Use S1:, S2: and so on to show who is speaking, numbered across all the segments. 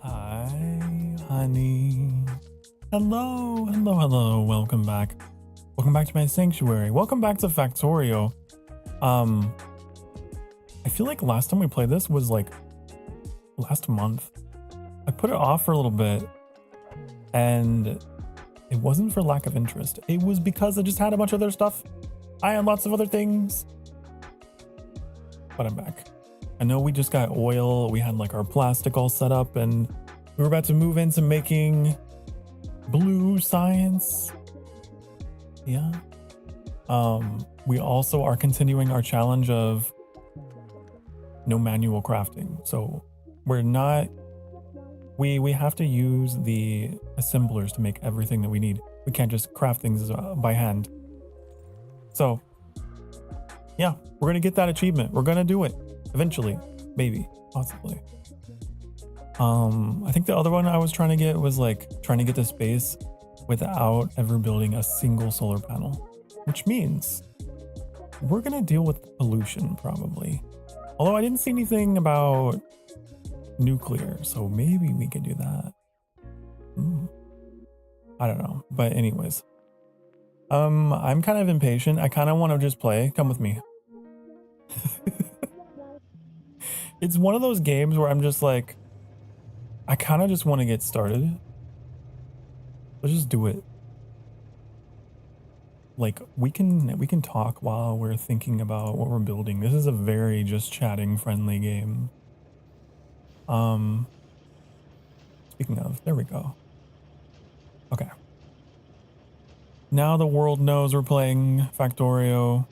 S1: Hi, honey. Hello, hello, hello. Welcome back. Welcome back to my sanctuary. Welcome back to Factorio. I feel like last time we played this was like last month. I put it off for a little bit and it wasn't for lack of interest. It was because I just had a bunch of other stuff. I had lots of other things. But I'm back. I know we just got oil. We had like our plastic all set up and we were about to move into making blue science. Yeah. We also are continuing our challenge of no manual crafting. So we're not, we have to use the assemblers to make everything that we need. We can't just craft things by hand. So yeah, we're going to get that achievement. We're going to do it eventually, maybe, possibly. I think the other one I was trying to get was like trying to get to space without ever building a single solar panel, which means we're going to deal with pollution probably. Although I didn't see anything about nuclear, so maybe we could do that. I don't know. But anyways, I'm kind of impatient. I kind of want to just play. Come with me. It's one of those games where I'm just like, I kind of just want to get started. Let's just do it. Like we can talk while we're thinking about what we're building. This is a very just chatting friendly game. Speaking of, there we go. Okay. Now the world knows we're playing Factorio.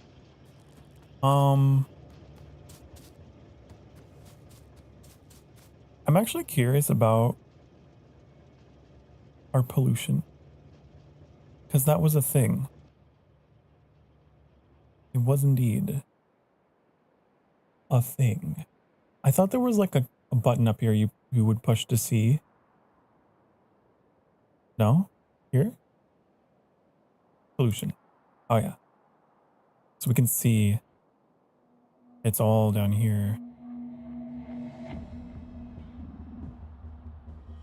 S1: I'm actually curious about our pollution, because that was a thing. It was indeed a thing. I thought there was like a button up here you would push to see. No? Here? Pollution. Oh yeah. So we can see it's all down here.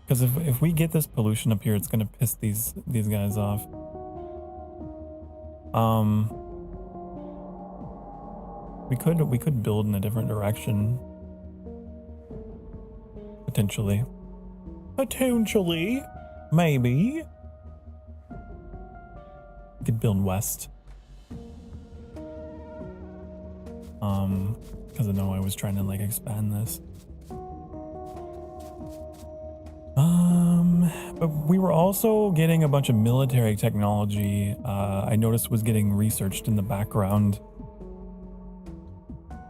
S1: Because if we get this pollution up here, it's gonna piss these guys off. We could build in a different direction. Potentially. Potentially. Maybe. We could build west. Because I know I was trying to like expand this. But we were also getting a bunch of military technology I noticed was getting researched in the background.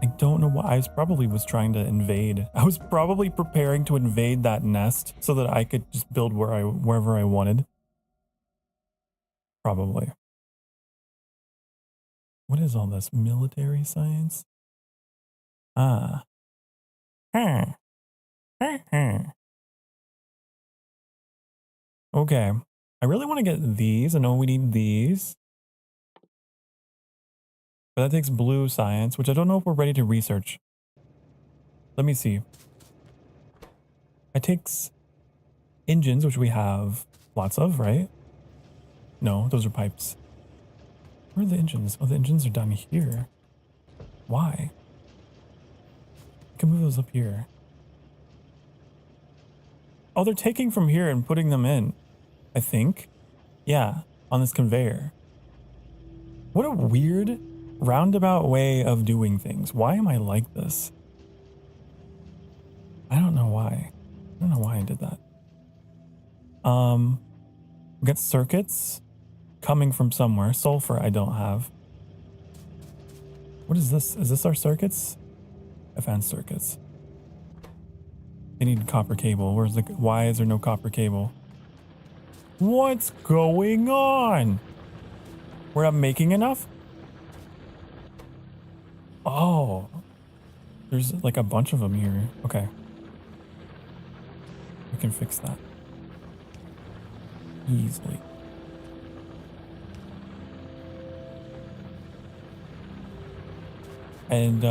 S1: I don't know why. I probably was trying to invade. I was probably preparing to invade that nest so that I could just build wherever I wanted. Probably. What is all this? Military science? Ah. Okay. I really want to get these. I know we need these. But that takes blue science, which I don't know if we're ready to research. Let me see. It takes engines, which we have lots of, right? No, those are pipes. Where are the engines? Oh, the engines are down here. Why? I can move those up here. Oh, they're taking from here and putting them in, I think. Yeah, on this conveyor. What a weird roundabout way of doing things. Why am I like this? I don't know why. I don't know why I did that. We got circuits coming from somewhere. Sulfur I don't have. What is this? Is this our circuits? Advanced circuits. They need copper cable. Where's the, why is there no copper cable? What's going on? We're not making enough? Oh, there's like a bunch of them here. Okay. We can fix that easily. And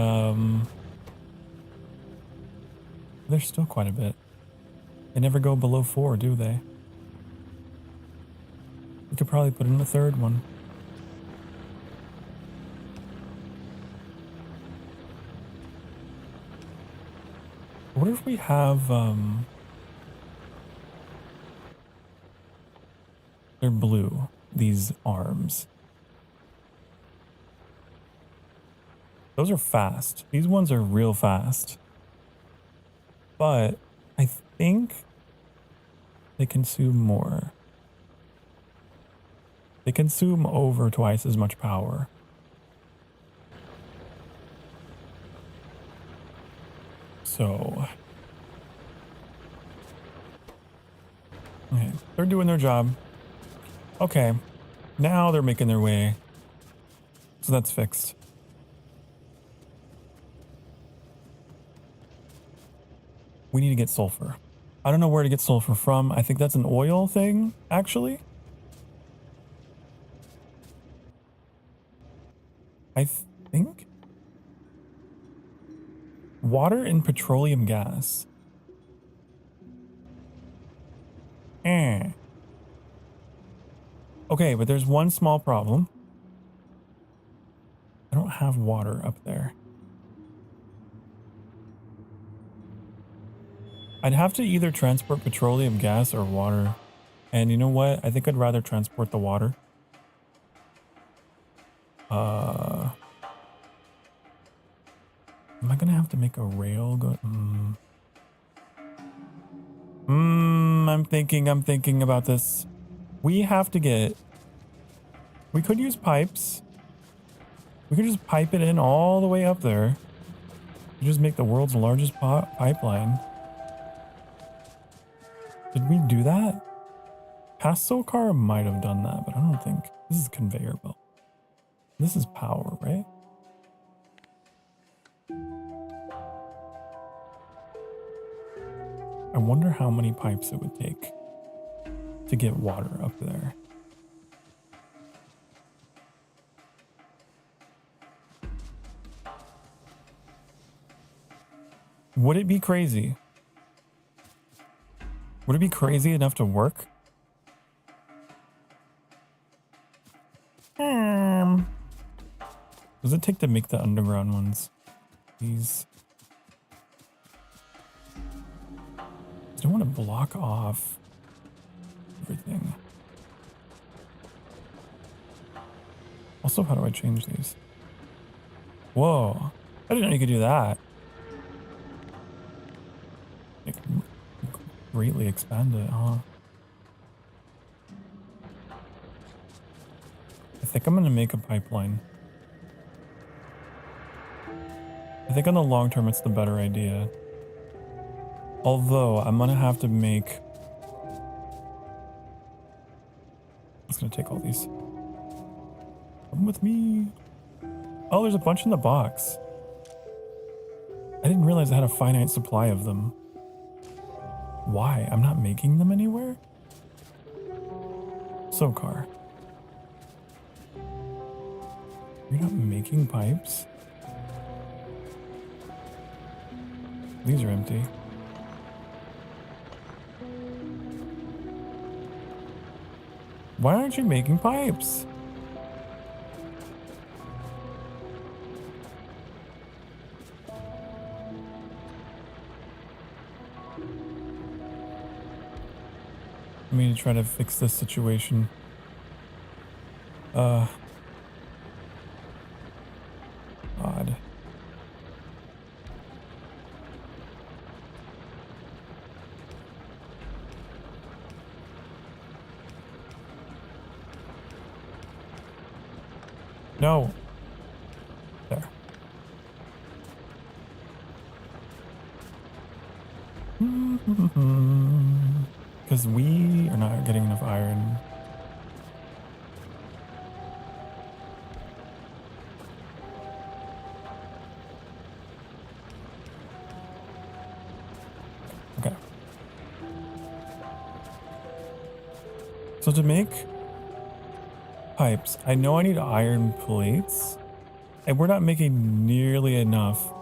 S1: there's still quite a bit. They never go below 4, do they? We could probably put in a third one. What if we have, they're blue, these arms. Those are fast. These ones are real fast. But I think they consume more. They consume over twice as much power. So, okay, they're doing their job. Okay, now they're making their way. So that's fixed. We need to get sulfur. I don't know where to get sulfur from. I think that's an oil thing, actually. I think water and petroleum gas. Okay, but there's one small problem. I don't have water up there. I'd have to either transport petroleum gas or water. And you know what? I think I'd rather transport the water. Am I gonna have to make a rail go? I'm thinking about this. We have to get, we could use pipes. We could just pipe it in all the way up there. Just make the world's largest pipeline. Did we do that? Past Sokar might have done that, but I don't think. This is conveyor belt. This is power, right? I wonder how many pipes it would take to get water up there. Would it be crazy? Would it be crazy enough to work? What does it take to make the underground ones? These. I don't want to block off everything. Also, how do I change these? Whoa. I didn't know you could do that. It can greatly expand it, huh? I think I'm going to make a pipeline. I think on the long term, it's the better idea. Although, I'm going to have to make... It's going to take all these. Come with me. Oh, there's a bunch in the box. I didn't realize I had a finite supply of them. Why? I'm not making them anywhere? Sokar. You're not making pipes? These are empty. Why aren't you making pipes? I mean, to try to fix this situation. Odd. No. There. Because we are not getting enough iron. Okay. So to make pipes, I know I need iron plates, and we're not making nearly enough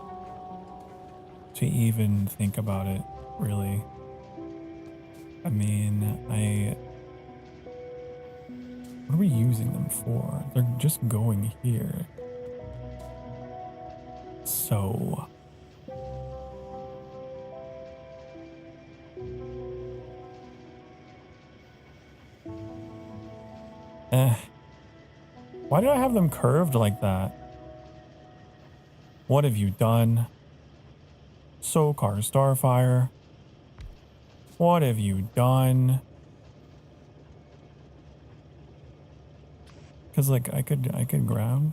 S1: to even think about it, really. I mean, what are we using them for? They're just going here. So... Why did I have them curved like that? What have you done? Sokar Starfire. What have you done? Because like I could grab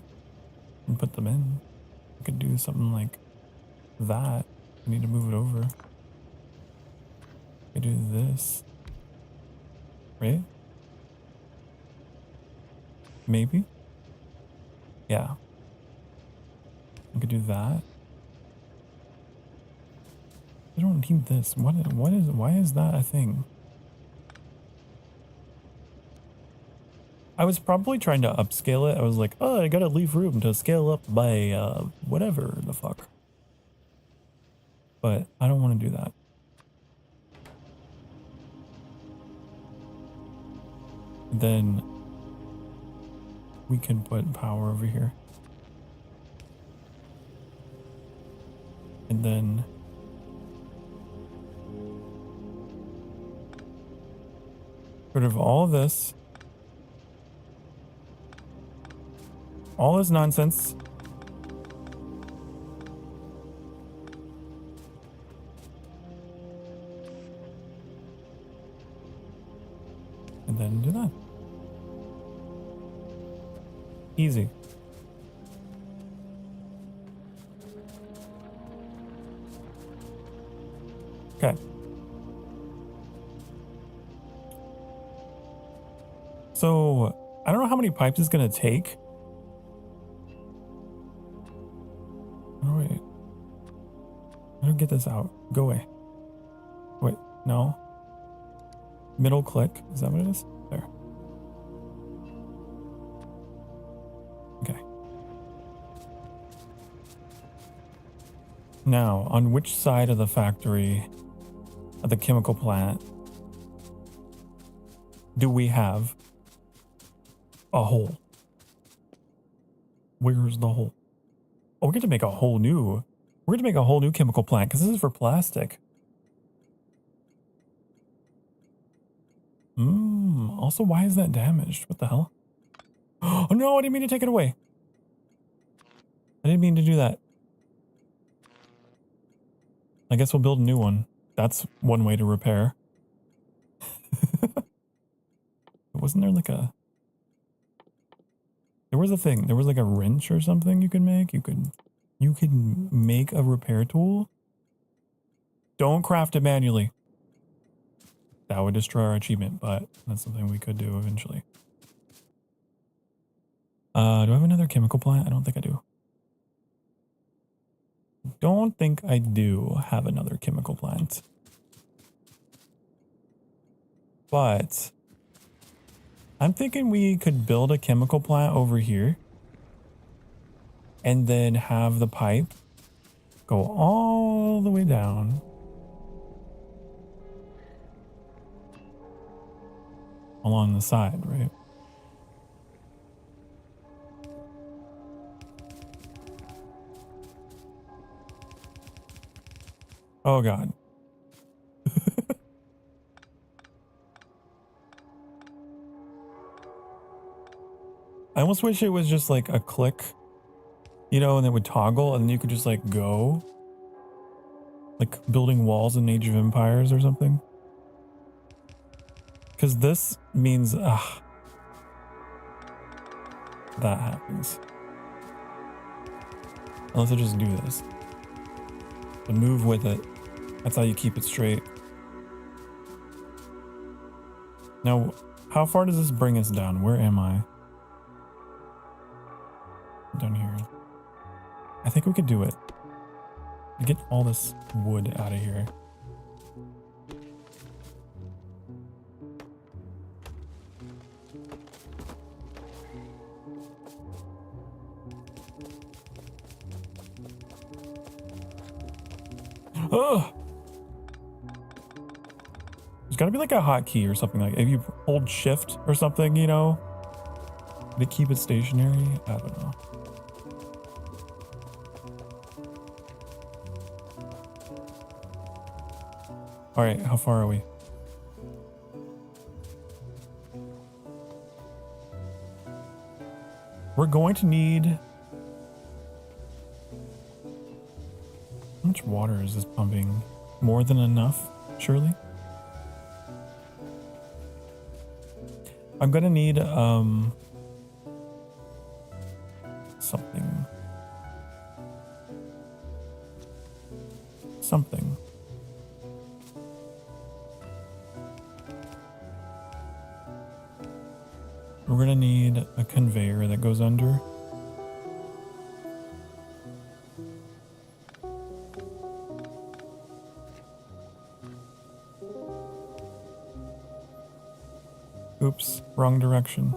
S1: and put them in. I could do something like that. I need to move it over. I could do this. Right? Maybe? Yeah. I could do that. I don't need this. Why is that a thing? I was probably trying to upscale it. I was like, oh, I gotta leave room to scale up by whatever the fuck. But I don't want to do that. Then we can put power over here. And then rid of all of this. All this nonsense. And then do that. Easy. Okay. So, I don't know how many pipes it's going to take. Wait. I don't get this out. Go away. Wait, no. Middle click. Is that what it is? There. Okay. Now, on which side of the factory, of the chemical plant, do we have a hole? Where's the hole? Oh, we're going to make a whole new... We're going to make a whole new chemical plant because this is for plastic. Also, why is that damaged? What the hell? Oh no, I didn't mean to take it away. I didn't mean to do that. I guess we'll build a new one. That's one way to repair. Wasn't there like a... There was a thing. There was like a wrench or something you could make. You could make a repair tool. Don't craft it manually. That would destroy our achievement, but that's something we could do eventually. Do I have another chemical plant? I don't think I do. Don't think I do have another chemical plant. But I'm thinking we could build a chemical plant over here and then have the pipe go all the way down along the side, right? Oh God. I almost wish it was just like a click, you know, and it would toggle and then you could just like go. Like building walls in Age of Empires or something. Because this means, that happens. Unless I just do this. But move with it. That's how you keep it straight. Now, how far does this bring us down? Where am I? Down here. I think we could do it. Get all this wood out of here. Oh! There's gotta be like a hotkey or something, like if you hold shift or something, you know, to keep it stationary. I don't know. All right, how far are we? We're going to need... How much water is this pumping? More than enough, surely? I'm gonna need, something. Something. We're gonna need a conveyor that goes under. Oops, wrong direction.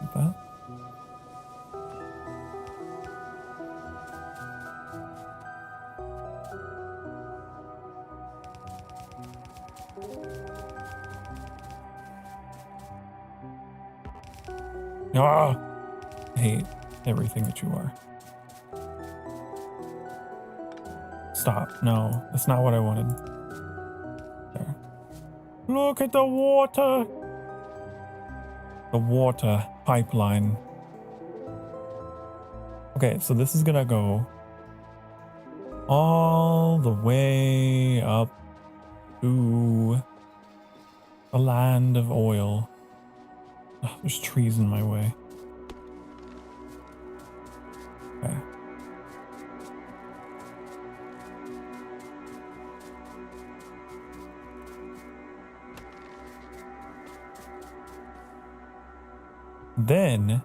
S1: Like that. Ah! I hate everything that you are. Stop. No, that's not what I wanted. There. Look at the water! The water pipeline. Okay, so this is gonna go all the way up to the land of oil. Ugh, there's trees in my way. Okay. Then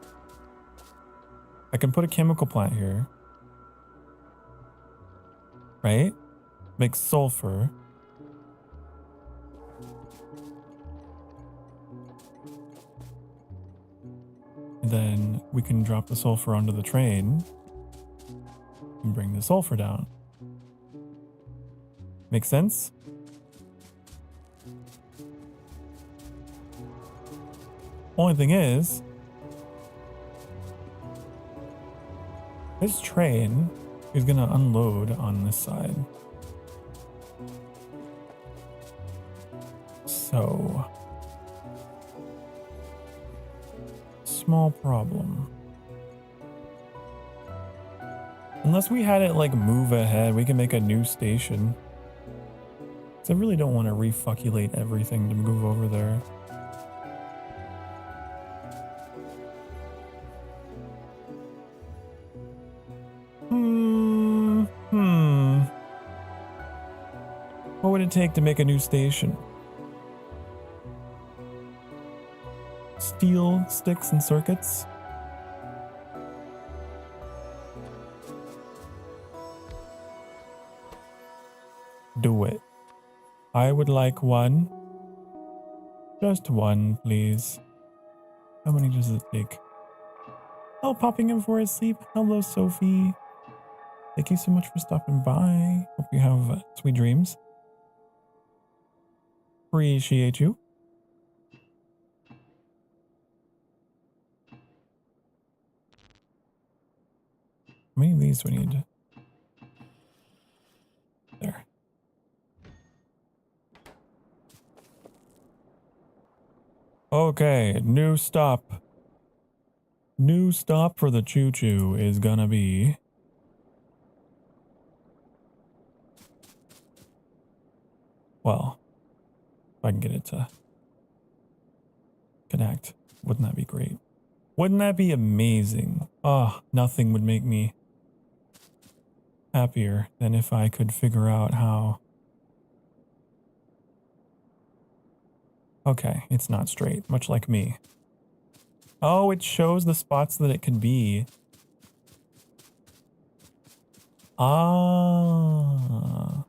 S1: I can put a chemical plant here, right? Make sulfur. And then we can drop the sulfur onto the train and bring the sulfur down. Make sense? Only thing is, this train is gonna unload on this side. So, small problem. Unless we had it like move ahead, we can make a new station. So I really don't want to refucculate everything to move over there. What would it take to make a new station? Steel sticks and circuits? Do it. I would like one. Just one, please. How many does it take? Oh, popping in for a sleep. Hello, Sophie. Thank you so much for stopping by. Hope you have sweet dreams. Appreciate you. How many of these do we need? There. Okay, new stop. New stop for the choo-choo is gonna be... Well, if I can get it to connect, wouldn't that be great? Wouldn't that be amazing? Oh, nothing would make me happier than if I could figure out how... Okay, it's not straight, much like me. Oh, it shows the spots that it could be. Ah.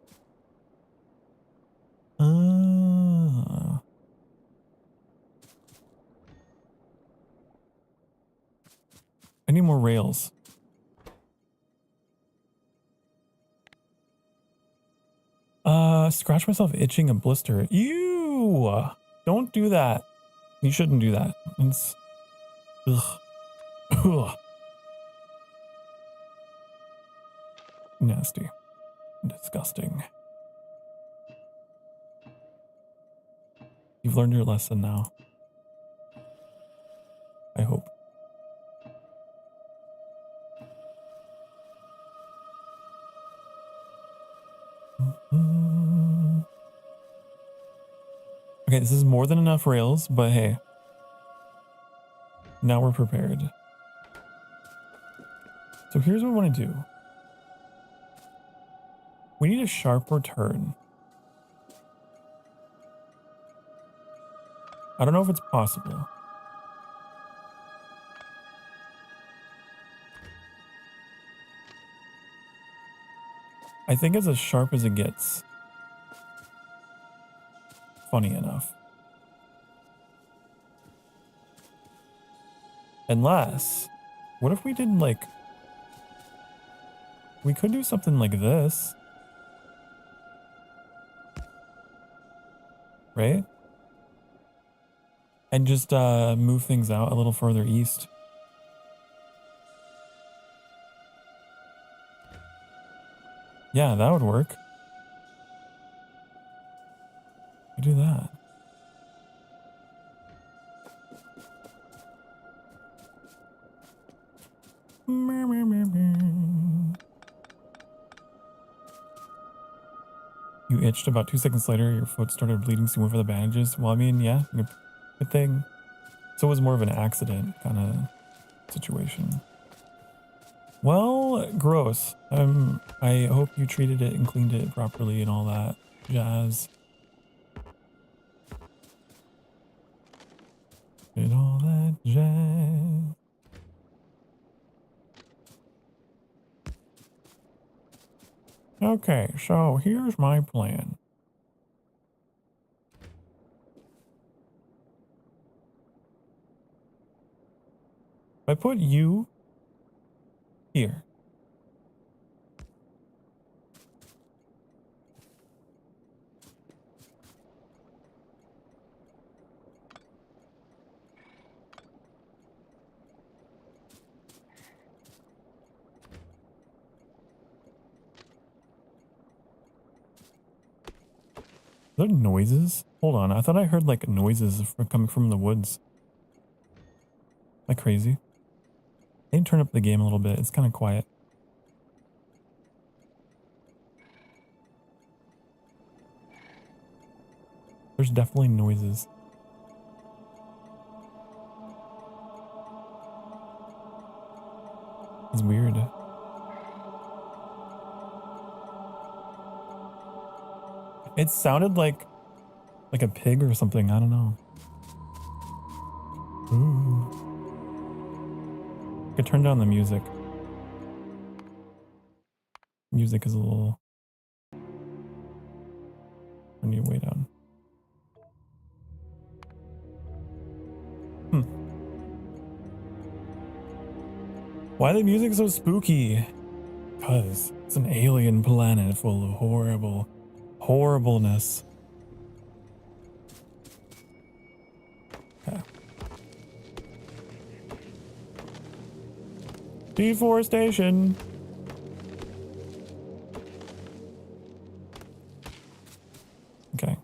S1: Ah. I need more rails. scratch myself itching a blister. Ew! Don't do that. You shouldn't do that. It's... Ugh. Ugh. Nasty. Disgusting. You've learned your lesson now. I hope. Okay, this is more than enough rails, but hey. Now we're prepared. So here's what I want to do. We need a sharper turn. I don't know if it's possible. I think it's as sharp as it gets. Funny enough. Unless, what if we did like, we could do something like this. Right? And just move things out a little further east. Yeah, that would work. We do that. You itched about 2 seconds later, your foot started bleeding, so you went for the bandages. Well, I mean, yeah, good thing. So it was more of an accident kind of situation. Well, gross. I hope you treated it and cleaned it properly and all that jazz. And all that jazz. Okay, so here's my plan. I put you here. Are there noises? Hold on, I thought I heard like noises coming from the woods. Like crazy. I need to turn up the game a little bit. It's kind of quiet. There's definitely noises. It's weird. It sounded like a pig or something. I don't know. Ooh. I could turn down the music. Music is a little... Turn you way down. Why the music so spooky? Because it's an alien planet full of horribleness. Okay. Deforestation. Okay.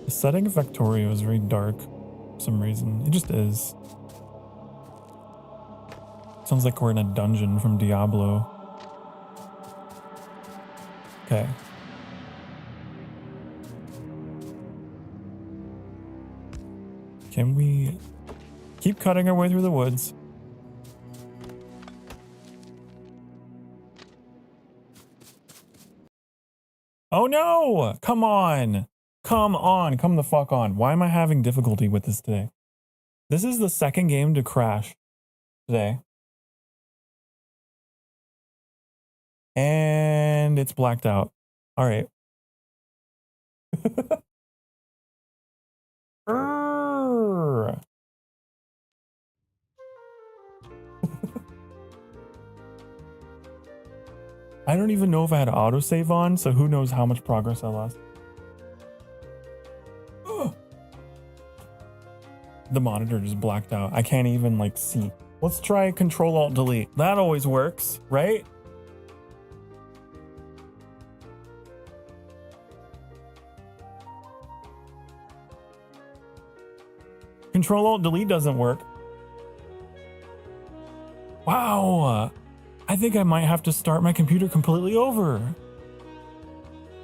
S1: The setting of Factorio is very dark for some reason. It just is. Sounds like we're in a dungeon from Diablo. Okay. Can we keep cutting our way through the woods? Oh no! Come on! Come on! Come the fuck on. Why am I having difficulty with this today? This is the second game to crash today. And it's blacked out. All right. I don't even know if I had autosave on, so who knows how much progress I lost. Ugh. The monitor just blacked out. I can't even like see. Let's try Control-Alt-Delete. That always works, right? Control-Alt-Delete doesn't work. Wow. I think I might have to start my computer completely over.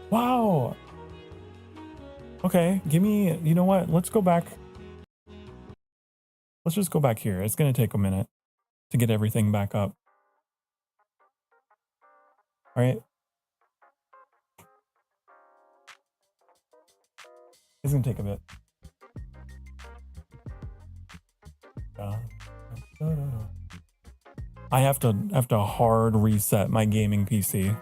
S1: Wow. Okay, give me, you know what? Let's go back. Let's just go back here. It's going to take a minute to get everything back up. All right. It's going to take a bit. I have to hard reset my gaming PC.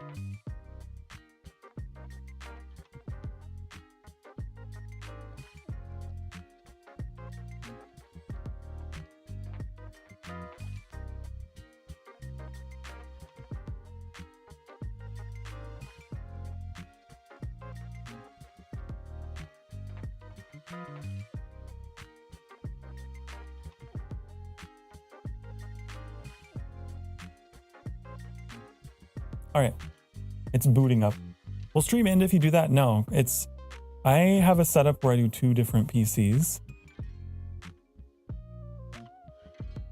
S1: All right, it's booting up. Will stream end if you do that? No, I have a setup where I do 2 different PCs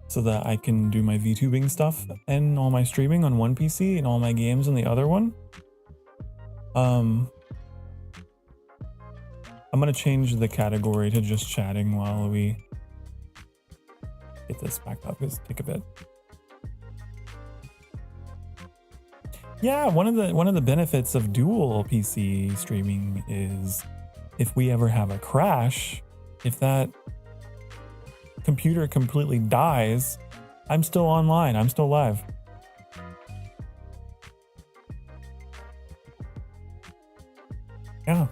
S1: so that I can do my VTubing stuff and all my streaming on one PC and all my games on the other one. I'm gonna change the category to just chatting while we get this back up. It's take a bit. Yeah, one of the benefits of dual PC streaming is if we ever have a crash, if that computer completely dies, I'm still online, I'm still live. Yeah.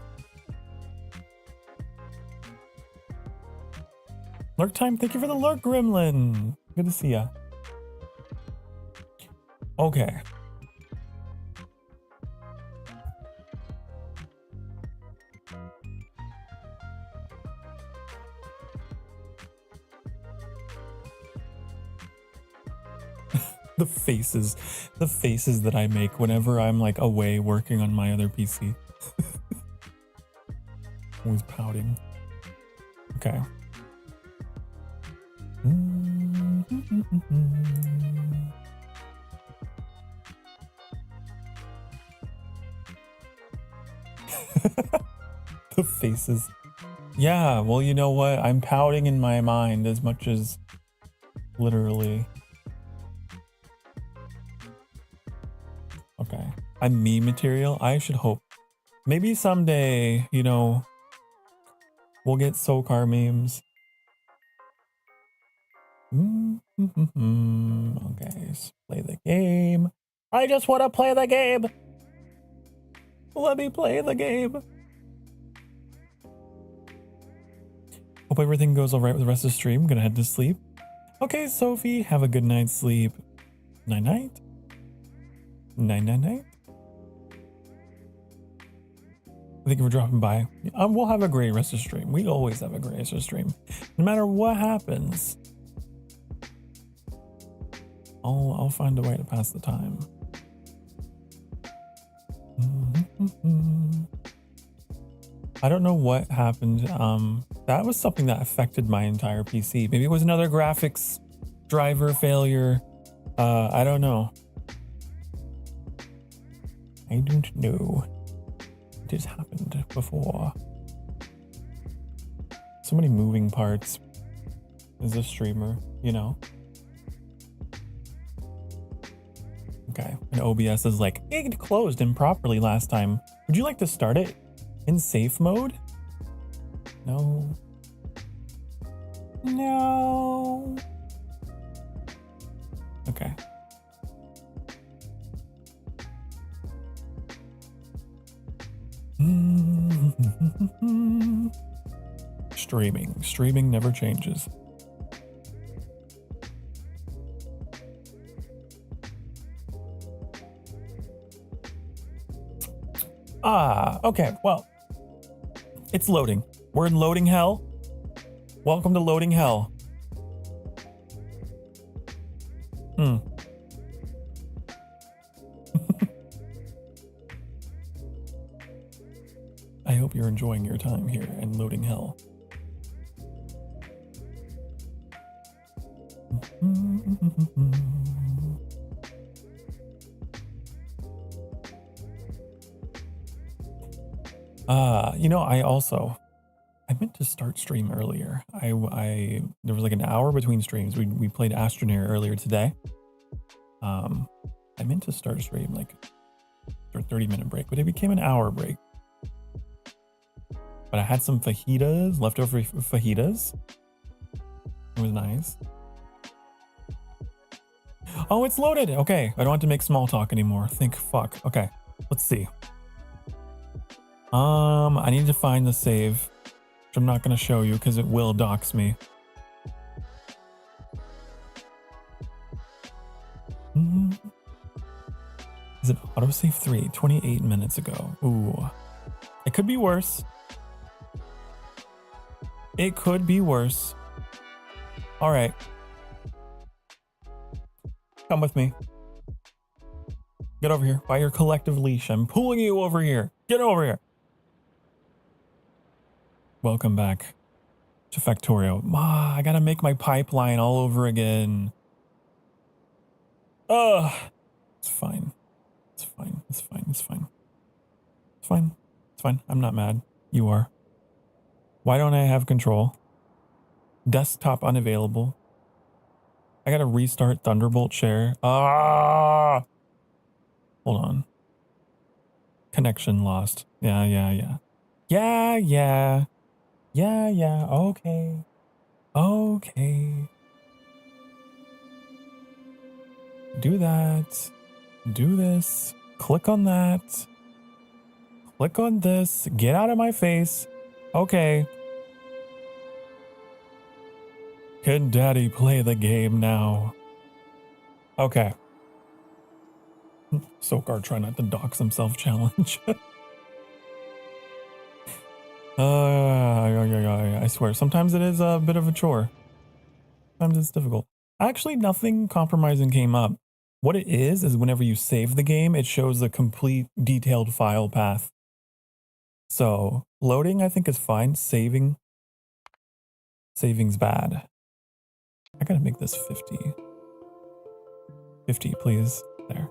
S1: Lurk time, thank you for the lurk, Gremlin. Good to see ya. Okay. The faces that I make whenever I'm like away working on my other PC. Always pouting. Okay. The faces. Yeah, well, you know what? I'm pouting in my mind as much as literally. Okay. I'm meme material. I should hope. Maybe someday, you know, we'll get Sokar memes. Okay, let's play the game. I just want to play the game. Let me play the game. Hope everything goes all right with the rest of the stream. I'm gonna head to sleep. Okay, Sophie, have a good night's sleep. Night night. Night night night. Thank you for dropping by. We'll have a great rest of the stream. We always have a great rest of the stream. No matter what happens, I'll find a way to pass the time. I don't know what happened. That was something that affected my entire PC. Maybe it was another graphics driver failure. I don't know. I don't know. It has happened before. So many moving parts as a streamer, you know? Okay, and OBS is like, it closed improperly last time. Would you like to start it in safe mode? No. No. Okay. Streaming never changes. Okay, well, it's loading. We're in loading hell. Welcome to loading hell. I hope you're enjoying your time here in loading hell. You know, I meant to start stream earlier. There was like an hour between streams. We played Astroneer earlier today. I meant to start stream like for a 30-minute break, but it became an hour break. But I had some fajitas, leftover fajitas. It was nice. Oh, it's loaded. Okay, I don't have to make small talk anymore. Think fuck. Okay, let's see. I need to find the save, which I'm not going to show you because it will dox me. Is it autosave 3? 28 minutes ago. Ooh. It could be worse. It could be worse. All right. Come with me. Get over here. By your collective leash. I'm pulling you over here. Get over here. Welcome back to Factorio. I gotta make my pipeline all over again. It's fine. It's fine. It's fine. It's fine. It's fine. It's fine. I'm not mad. You are. Why don't I have control? Desktop unavailable. I gotta restart Thunderbolt share. Hold on. Connection lost. Yeah. Okay. Do that. Do this. Click on that. Click on this. Get out of my face. Okay. Can Daddy play the game now? Okay. Sokar try not to dox himself challenge. I swear, sometimes it is a bit of a chore. Sometimes it's difficult. Actually, nothing compromising came up. What it is whenever you save the game, it shows the complete detailed file path. So loading, I think, is fine. Saving's bad. I gotta make this 50. 50, please. There.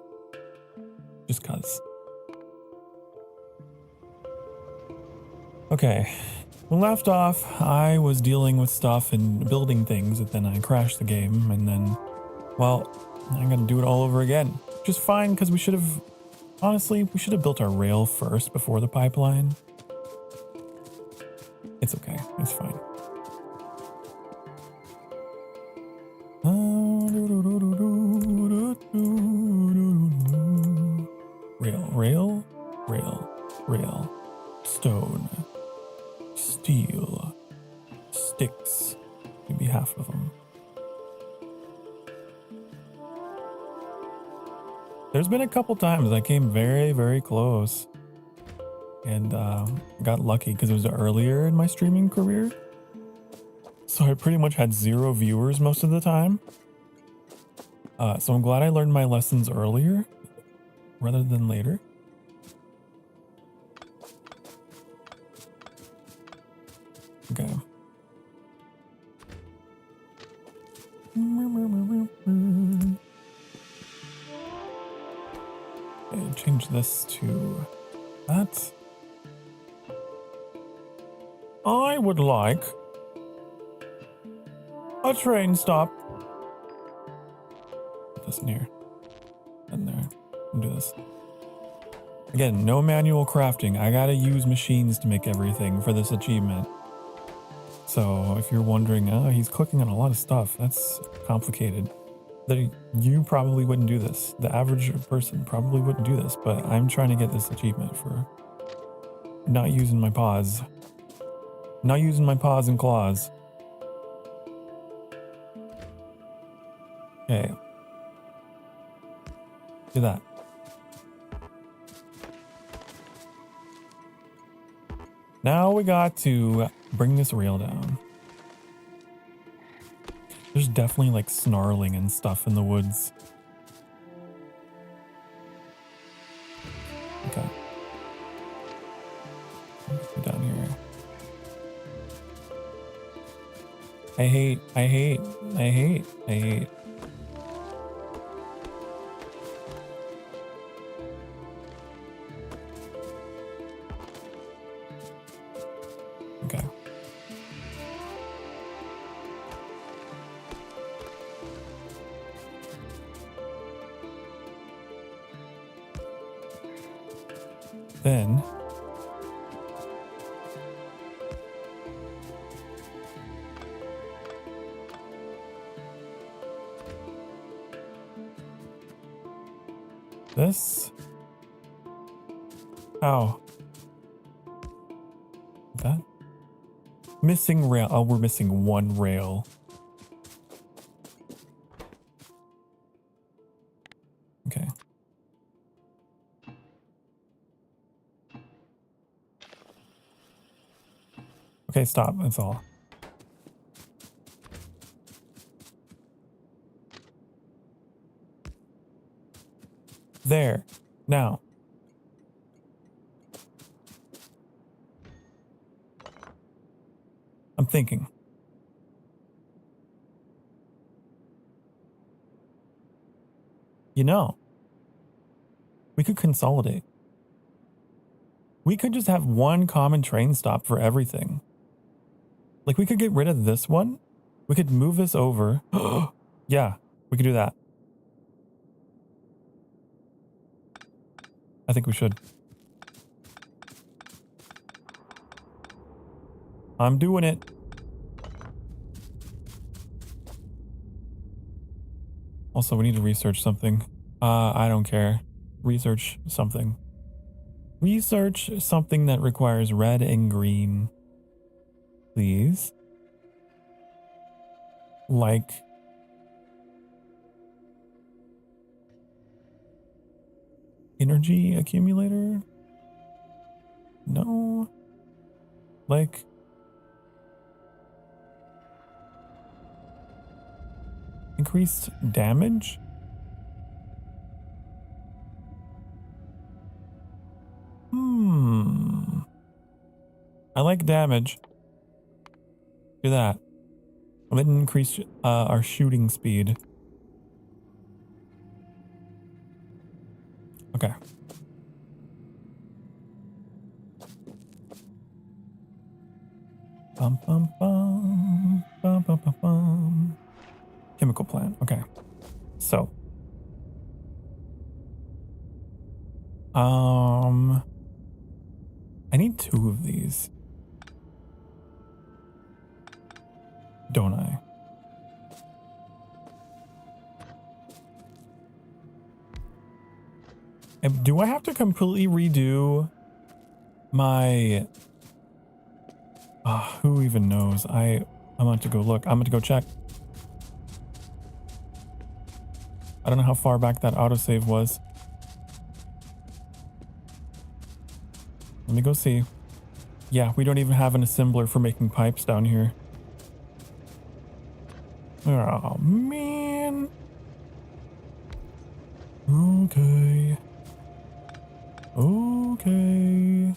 S1: Just cuz. Okay. When left off, I was dealing with stuff and building things, and then I crashed the game, and then, well, I gotta do it all over again. Which is fine, because we should have, honestly, we should have built our rail first before the pipeline. It's okay. It's fine. Rail. Stone. Steel. Sticks. Maybe half of them. There's been a couple times I came very, very close. And got lucky because it was earlier in my streaming career. So I pretty much had 0 viewers most of the time. So I'm glad I learned my lessons earlier rather than later. Okay. Okay, change this to that. I would like a train stop. Put this in here. And there. And do this. Again, no manual crafting. I gotta use machines to make everything for this achievement. So if you're wondering, he's clicking on a lot of stuff, that's complicated. You probably wouldn't do this. The average person probably wouldn't do this, but I'm trying to get this achievement for not using my paws. Not using my paws and claws. Okay. Do that. Now we got to bring this rail down. There's definitely like snarling and stuff in the woods. Okay. Down here. I hate. Okay. Then this. Ow. That missing rail. Oh, we're missing one rail. Okay. Okay, stop. That's all. There. Now. I'm thinking. You know, we could consolidate. We could just have one common train stop for everything. Like, we could get rid of this one. We could move this over. Yeah, we could do that. I think we should. I'm doing it. Also, we need to research something. I don't care. Research something. Research something that requires red and green. Please. Like. Energy accumulator? No. Like. Increased damage? I like damage. Do that. I'm gonna increase our shooting speed. Okay. Bum bum bum bum bum bum bum. Chemical plant. Okay. So. I need 2 of these. Don't I? And do I have to completely redo my... who even knows? I'm about to go look. I'm going to go check. I don't know how far back that autosave was. Let me go see. Yeah, we don't even have an assembler for making pipes down here. Oh, man. Okay. Okay.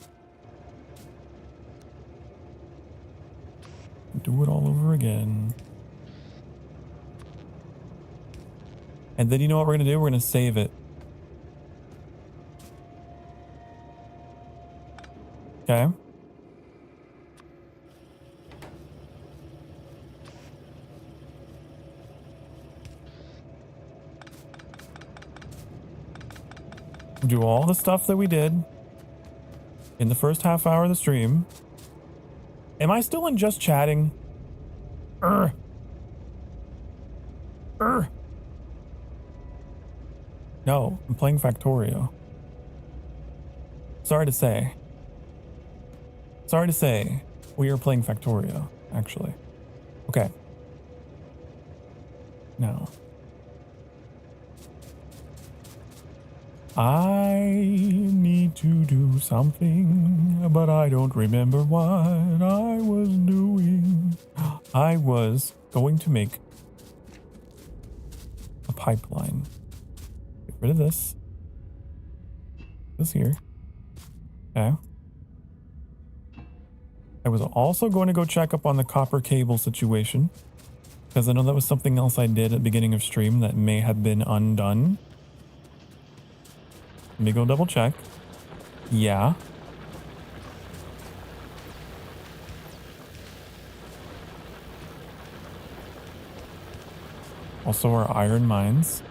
S1: Do it all over again. And then you know what we're going to do? We're going to save it. Okay. Do all the stuff that we did in the first half hour of the stream. Am I still in just chatting? No, I'm playing Factorio. Sorry to say. Sorry to say, we are playing Factorio, actually. Okay. Now. I need need to do something, but I don't remember what I was doing. I was going to make a pipeline. Get rid of this. This here. Okay. I was also going to go check up on the copper cable situation, because I know that was something else I did at the beginning of stream that may have been undone. Let me go double check. Yeah. Also our iron mines.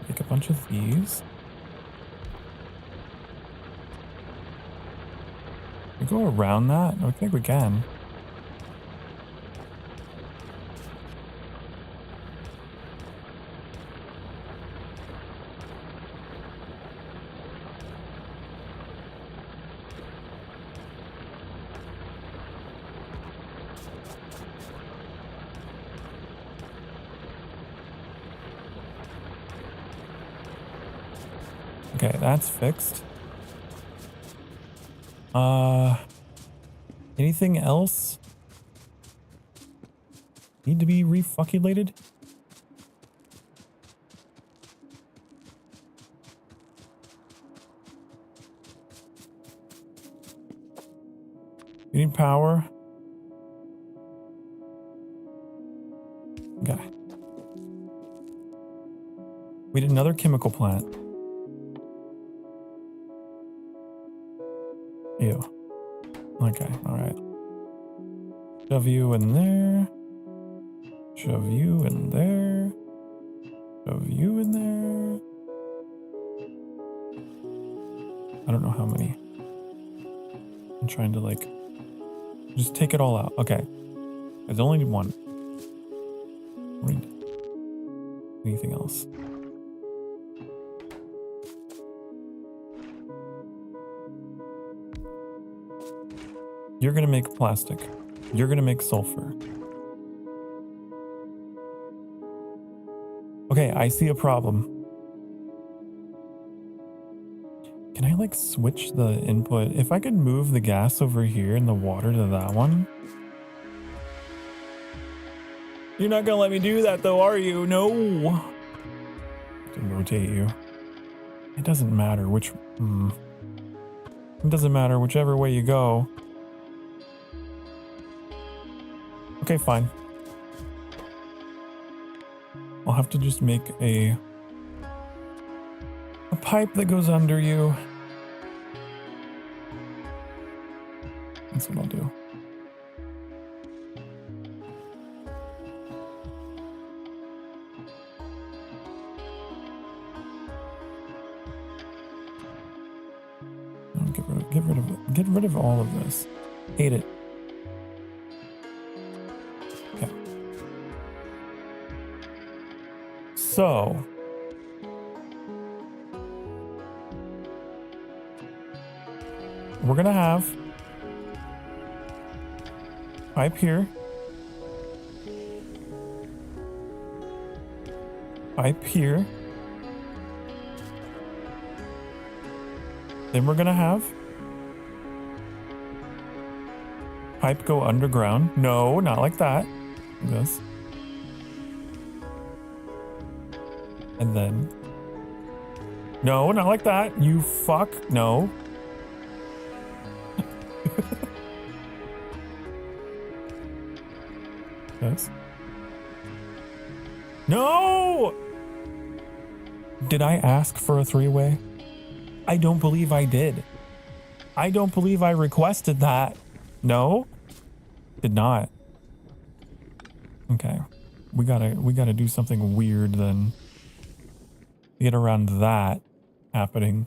S1: Make a bunch of these. We go around that? I think we can. Okay, that's fixed. Anything else need to be refuculated? You need power? Okay. We did another chemical plant. Ew. Okay, alright. Shove you in there. Shove you in there. Shove you in there. I don't know how many. I'm trying to like... just take it all out. Okay. I only need one. I don't need anything else. You're gonna make plastic. You're gonna make sulfur. Okay, I see a problem. Can I like switch the input? If I could move the gas over here and the water to that one. You're not gonna let me do that though, are you? No. To rotate you. It doesn't matter which... It doesn't matter whichever way you go. Okay, fine. I'll have to just make a pipe that goes under you. That's what I'll do. Get rid of all of this. Hate it. Okay. So we're gonna have pipe here, pipe here, then we're gonna have pipe go underground. No, not like that. Like this. And then... no, not like that. You fuck. No. Yes. No! Did I ask for a three-way? I don't believe I did. I don't believe I requested that. No? Did not. Okay. We gotta do something weird then. To get around that happening.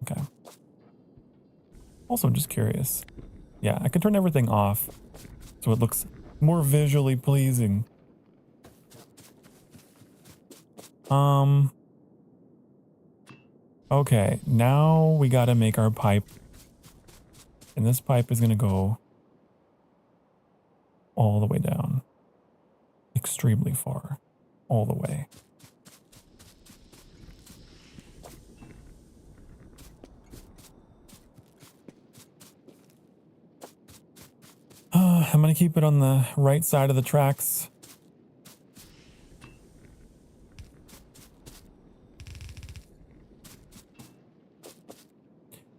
S1: Okay. Also, I'm just curious. Yeah, I could turn everything off so it looks more visually pleasing. Okay, now we gotta make our pipe. And this pipe is gonna go all the way down. Extremely far. All the way. I'm gonna keep it on the right side of the tracks.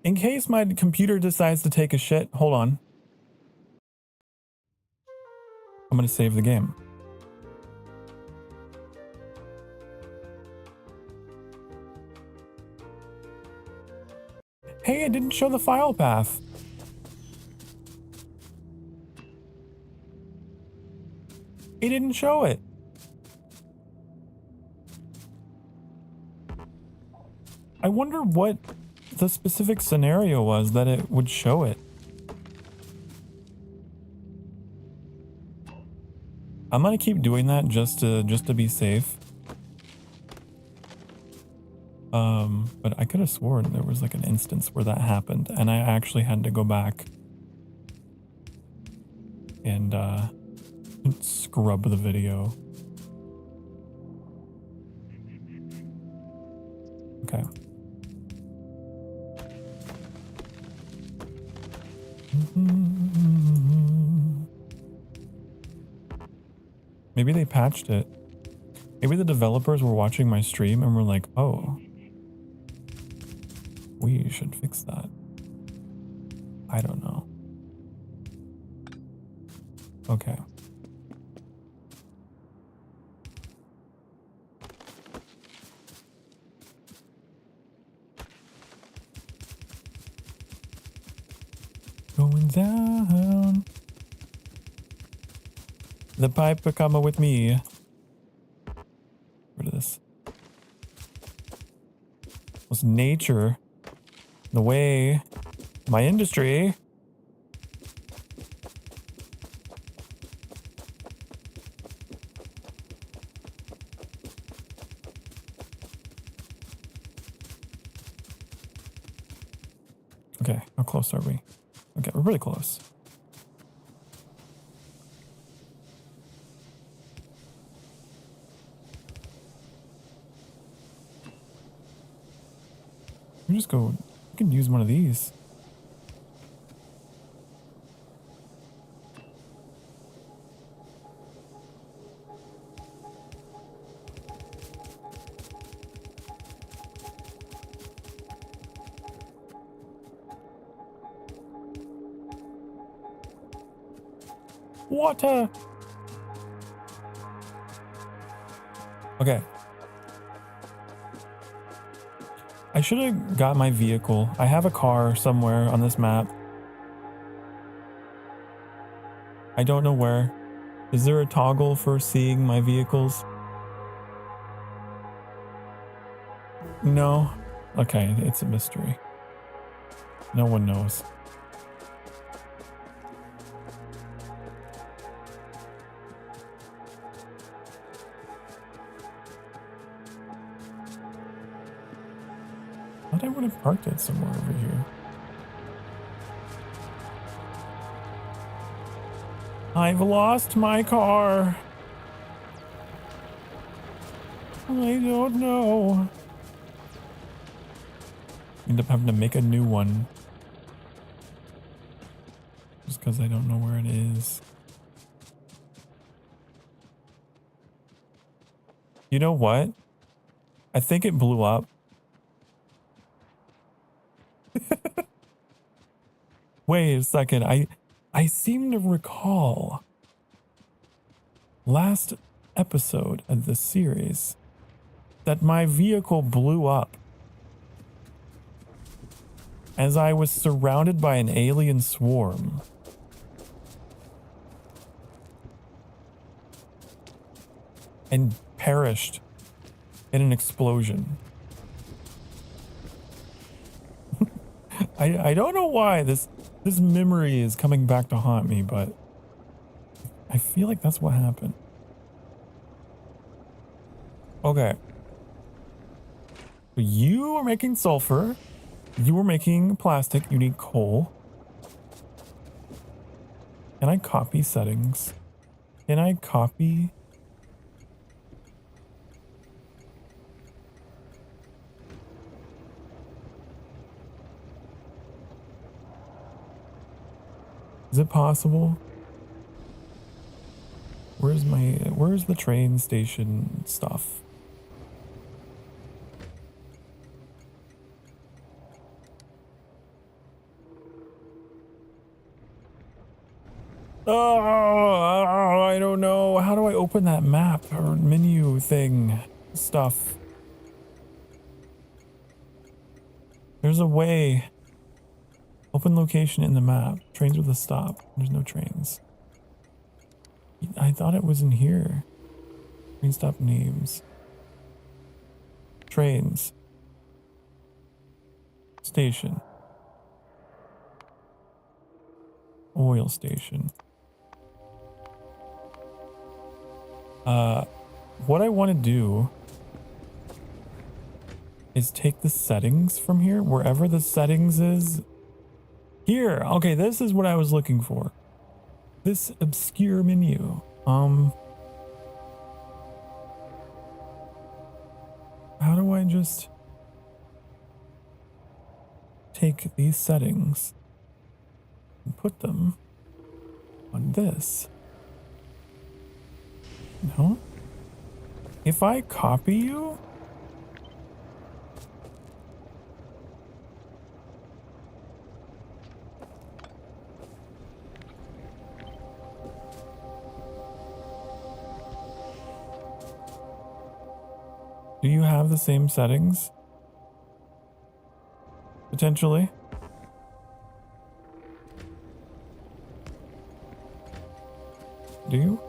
S1: In case my computer decides to take a shit, hold on. I'm gonna save the game. Hey, it didn't show the file path. It didn't show it. I wonder what the specific scenario was that it would show it. I'm gonna keep doing that just to be safe. But I could have sworn there was like an instance where that happened and I actually had to go back and scrub the video. Okay. Maybe they patched it. Maybe the developers were watching my stream and were like, oh, we should fix that. I don't know. Okay. Going down. The pipe are coming with me. Rid of this. Was nature the way my industry? Okay, how close are we? Okay, we're really close. You just go, you can use one of these. Water. Okay. I should have got my vehicle. I have a car somewhere on this map. I don't know where. Is there a toggle for seeing my vehicles? No. Okay, it's a mystery. No one knows. I would have parked it somewhere over here. I've lost my car. I don't know. End up having to make a new one. Just because I don't know where it is. You know what? I think it blew up. Wait a second, I seem to recall last episode of this series that my vehicle blew up as I was surrounded by an alien swarm. And perished in an explosion. I don't know why this memory is coming back to haunt me, but I feel like that's what happened. Okay. So you are making sulfur. You are making plastic. You need coal. Can I copy settings? Can I copy? Is it possible? Where's the train station stuff? Oh, I don't know. How do I open that map or menu thing stuff? There's a way. Open location in the map. Trains with a stop. There's no trains. I thought it was in here. Train stop names. Trains. Station. Oil station. What I want to do is take the settings from here, wherever the settings is. Here, okay, this is what I was looking for. This obscure menu. How do I just take these settings and put them on this? No? If I copy you? Do you have the same settings? Potentially? Do you?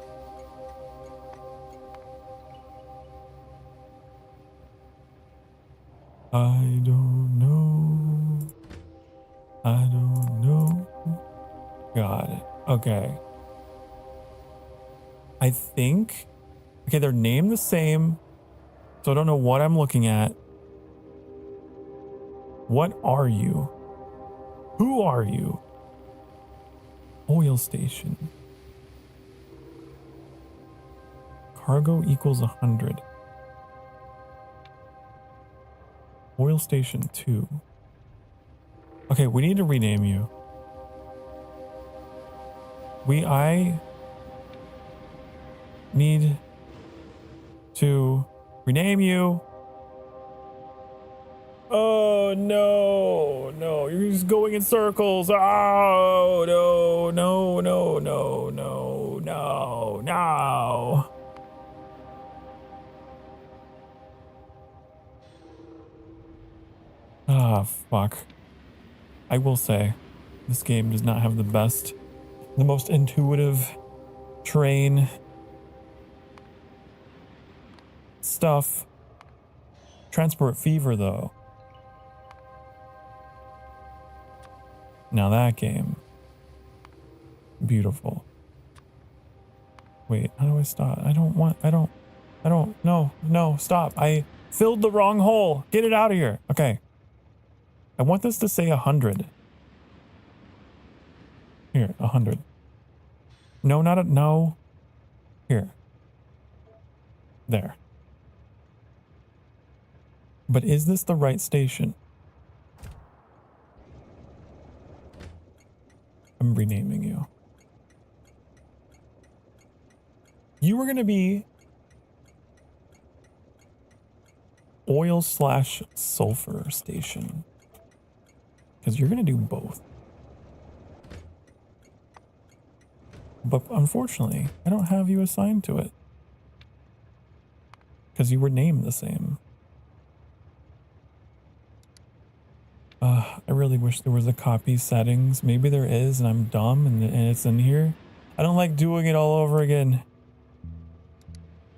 S1: I don't know. I don't know. Got it. Okay. I think... Okay, they're named the same. So I don't know what I'm looking at. What are you? Who are you? Oil station. Cargo equals 100. Oil station 2. Okay, we need to rename you. I need to rename you. Oh, no, no, you're just going in circles. Oh, no, no, no, no, no, no, no. Ah, fuck. I will say, this game does not have the most intuitive train stuff. Transport Fever, though. Now that game. Beautiful. Wait, how do I stop? No, stop. I filled the wrong hole. Get it out of here. Okay. I want this to say 100. Here, 100. No, not a, no. Here. There. But is this the right station? I'm renaming you. You were going to be oil/sulfur station. Because you're going to do both. But unfortunately, I don't have you assigned to it. Because you were named the same. I really wish there was a copy settings. Maybe there is and I'm dumb and it's in here. I don't like doing it all over again.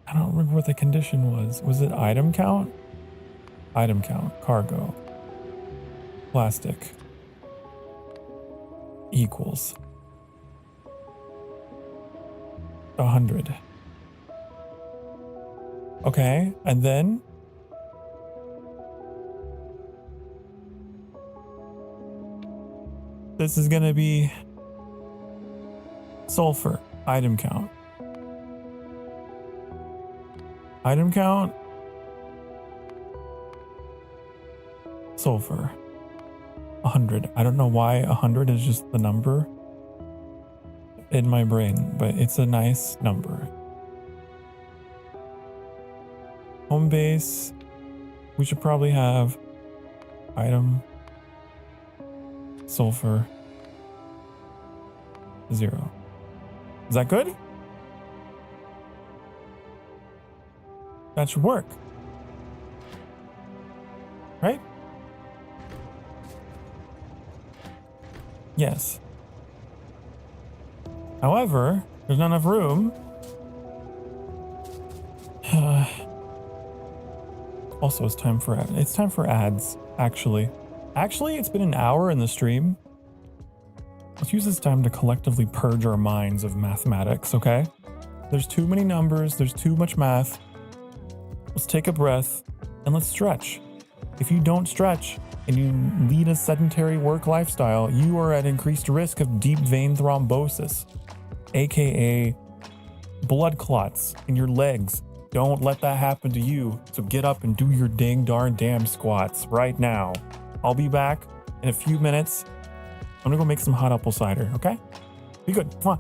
S1: I don't remember what the condition was. Was it item count? Item count. Cargo. Plastic. Equals 100. Okay, and then This is gonna be sulfur. Item count. Item count. Sulfur. 100. I don't know why 100 is just the number in my brain, but it's a nice number. Home base. We should probably have item sulfur 0. Is that good? That should work. Right? Yes. However, there's not enough room. Also, it's time for ads, actually. Actually, it's been an hour in the stream. Let's use this time to collectively purge our minds of mathematics, okay? There's too many numbers, there's too much math. Let's take a breath and let's stretch. If you don't stretch and you lead a sedentary work lifestyle, you are at increased risk of deep vein thrombosis, aka blood clots in your legs. Don't let that happen to you. So get up and do your dang darn damn squats right now. I'll be back in a few minutes. I'm gonna go make some hot apple cider, okay? Be good. Mwah.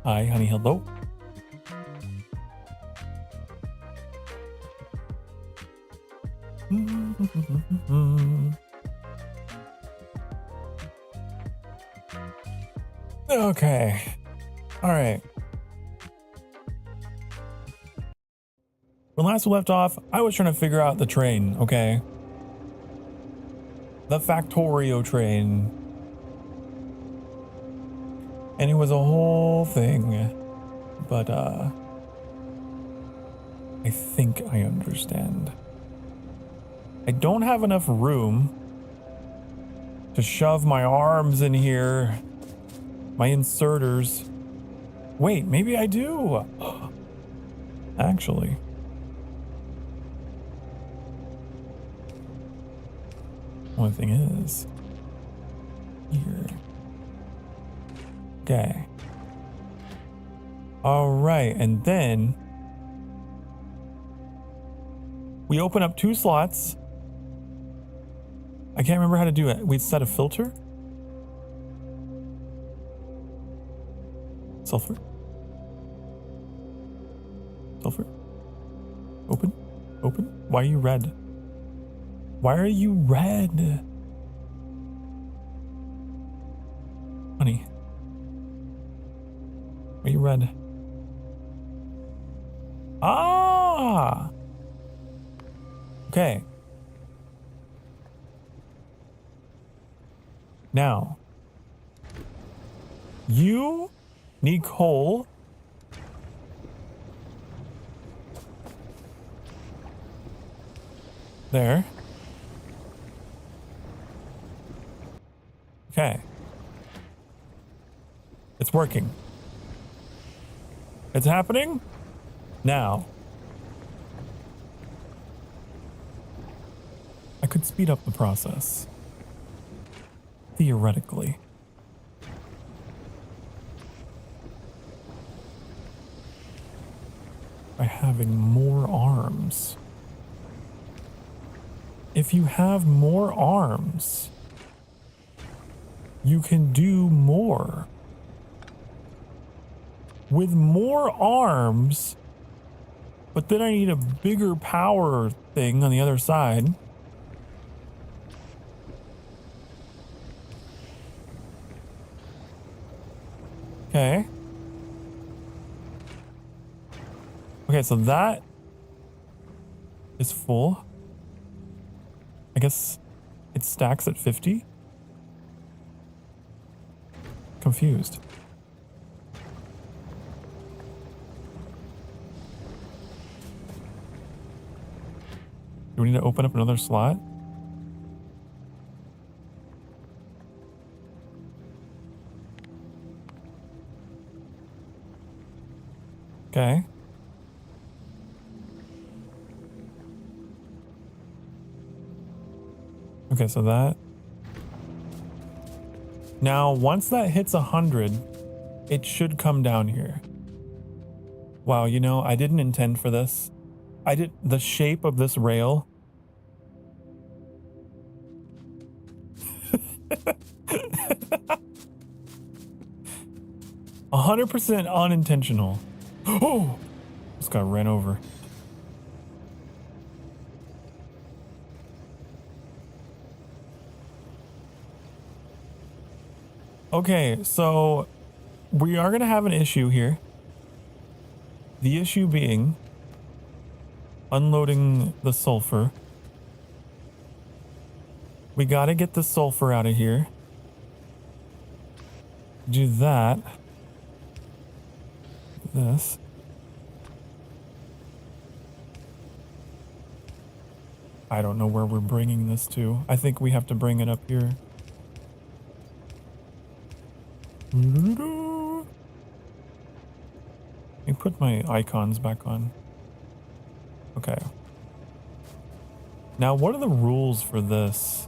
S1: Hi, honey, hello. Okay. All right. When last we left off, I was trying to figure out the train, okay? The Factorio train. And it was a whole thing. But, I think I understand. I don't have enough room to shove my arms in here. My inserters. Wait, maybe I do. Actually. Only thing is, here. Okay. All right, and then we open up 2 slots. I can't remember how to do it. We set a filter. Sulfur. Sulfur. Open. Open. Why are you red? Why are you red? Honey. Why are you red? Ah! Okay. Now, you need coal. There. Okay. It's working. It's happening now. I could speed up the process. Theoretically. By having more arms. If you have more arms, you can do more. With more arms, but then I need a bigger power thing on the other side. Okay. Okay, so that is full. I guess it stacks at 50. Confused. Do we need to open up another slot? Okay. Okay, so that. Now, once that hits 100, it should come down here. Wow, you know, I didn't intend for this. The shape of this rail. 100% unintentional. Oh, just got ran over. Okay, so we are going to have an issue here. The issue being unloading the sulfur. We got to get the sulfur out of here. Do that. This. I don't know where we're bringing this to. I think we have to bring it up here. Let me put my icons back on. Okay. Now, what are the rules for this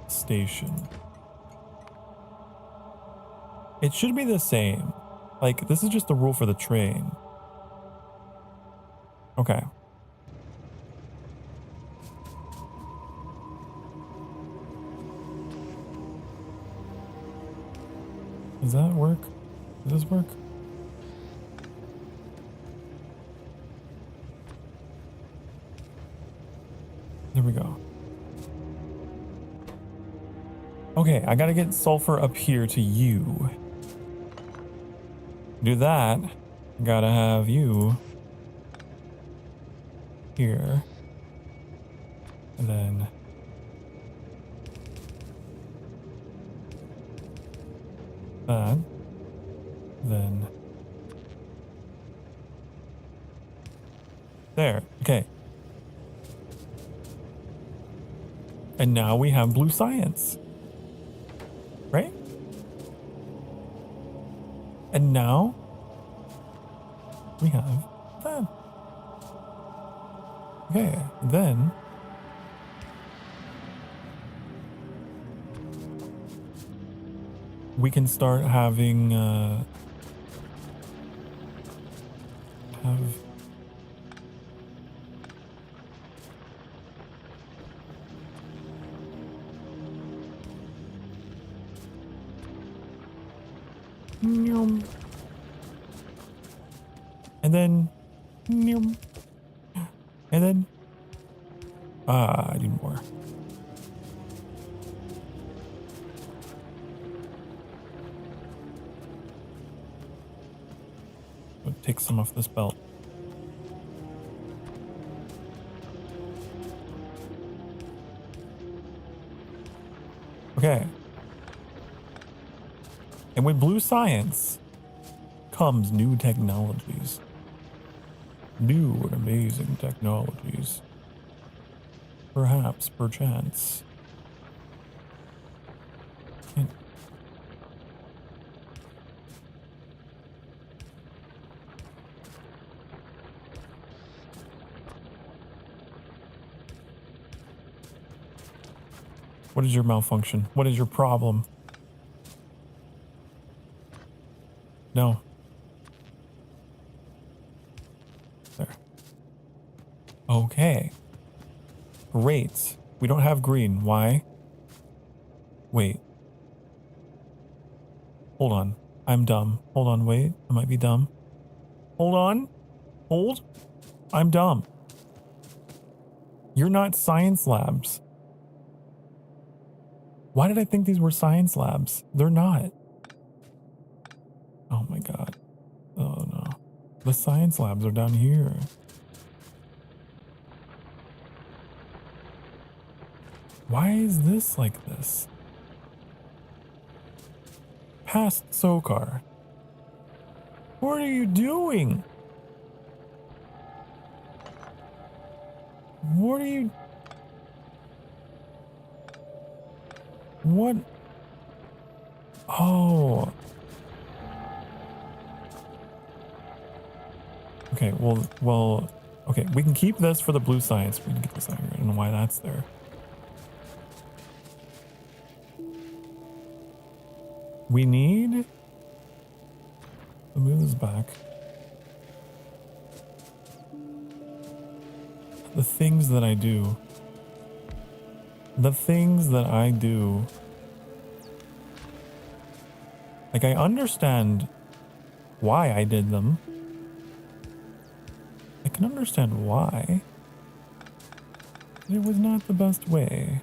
S1: station? It should be the same. Like, this is just the rule for the train. Okay. Does that work? Does this work? There we go. Okay, I gotta get sulfur up here to you. Do that. Gotta have you here. And then that. Then there. Okay. And now we have blue science. Right? And now we have that. Okay, then we can start having and then I need more. I'll take some off this belt. Okay. And with blue science comes new technologies. New and amazing technologies. Perhaps, perchance. What is your malfunction? What is your problem? No. There. Okay. Great. We don't have green. Why? Wait. Hold on. I'm dumb. Hold on. Wait. I might be dumb. Hold on. Hold. I'm dumb. You're not science labs. Why did I think these were science labs? They're not. Oh my god. Oh no. The science labs are down here. Why is this like this? Past Sokar. What are you doing? What are you... What? Oh. Okay, well, okay, we can keep this for the blue science. We can get this out here. I don't know why that's there. We need to move this back. The things that I do. The things that I do. Like, I understand why I did them. I can understand why. It was not the best way.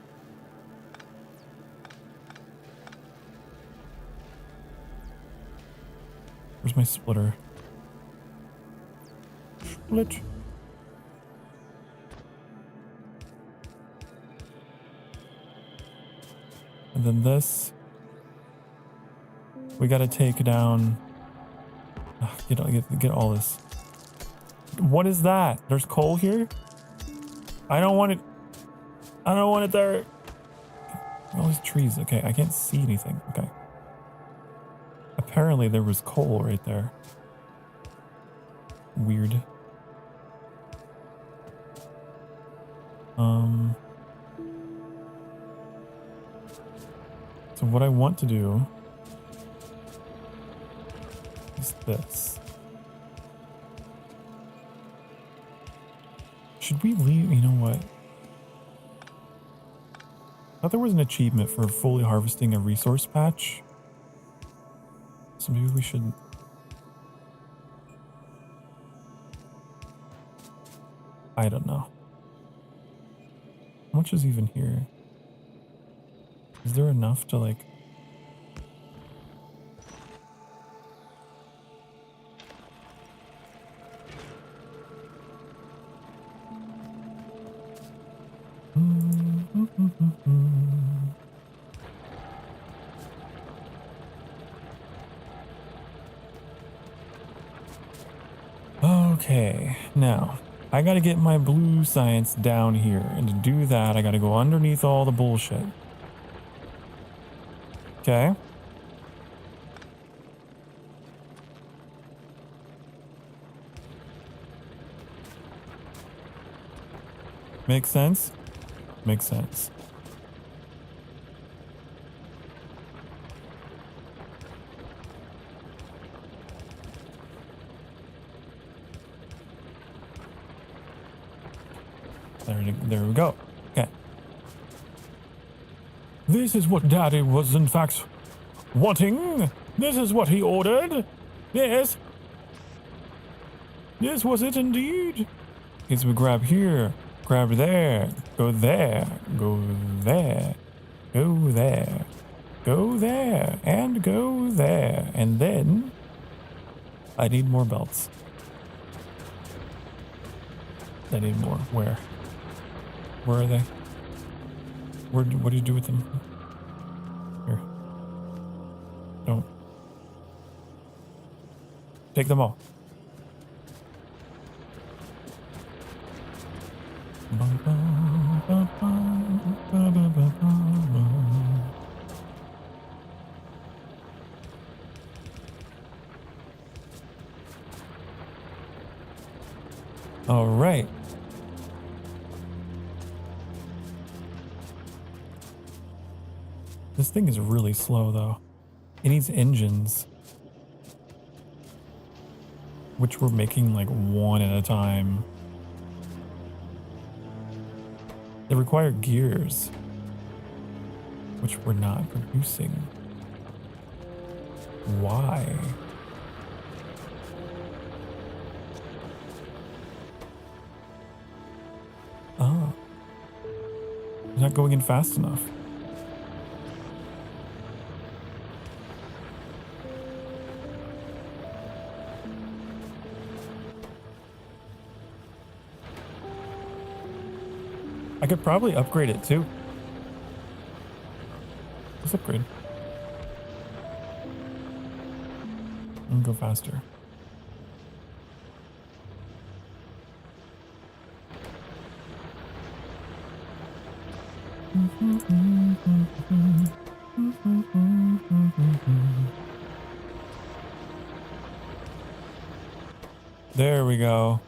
S1: Where's my splitter? Split. And then this. We gotta take down. Get all this. What is that? There's coal here? I don't want it. I don't want it there. All these trees. Okay, I can't see anything. Okay. Apparently there was coal right there. Weird. So what I want to do is this. Should we leave? You know what? I thought there was an achievement for fully harvesting a resource patch. So maybe we should... I don't know. How much is even here? Is there enough to like... Okay, now I gotta get my blue science down here, and to do that I gotta go underneath all the bullshit. Okay. Makes sense? Makes sense. There we go. Okay. This is what Daddy was in fact wanting. This is what he ordered. Yes. This was it indeed. Yes, we grab here, grab there, go there, go there, go there, go there, and go there. And then I need more belts. I need more. Where? Where are they? What do you do with them? Here. Don't. Take them all. All right. This thing is really slow though. It needs engines, which we're making like one at a time. They require gears, which we're not producing. Why? Oh. It's not going in fast enough. I could probably upgrade it too. Let's upgrade. And go faster. There we go.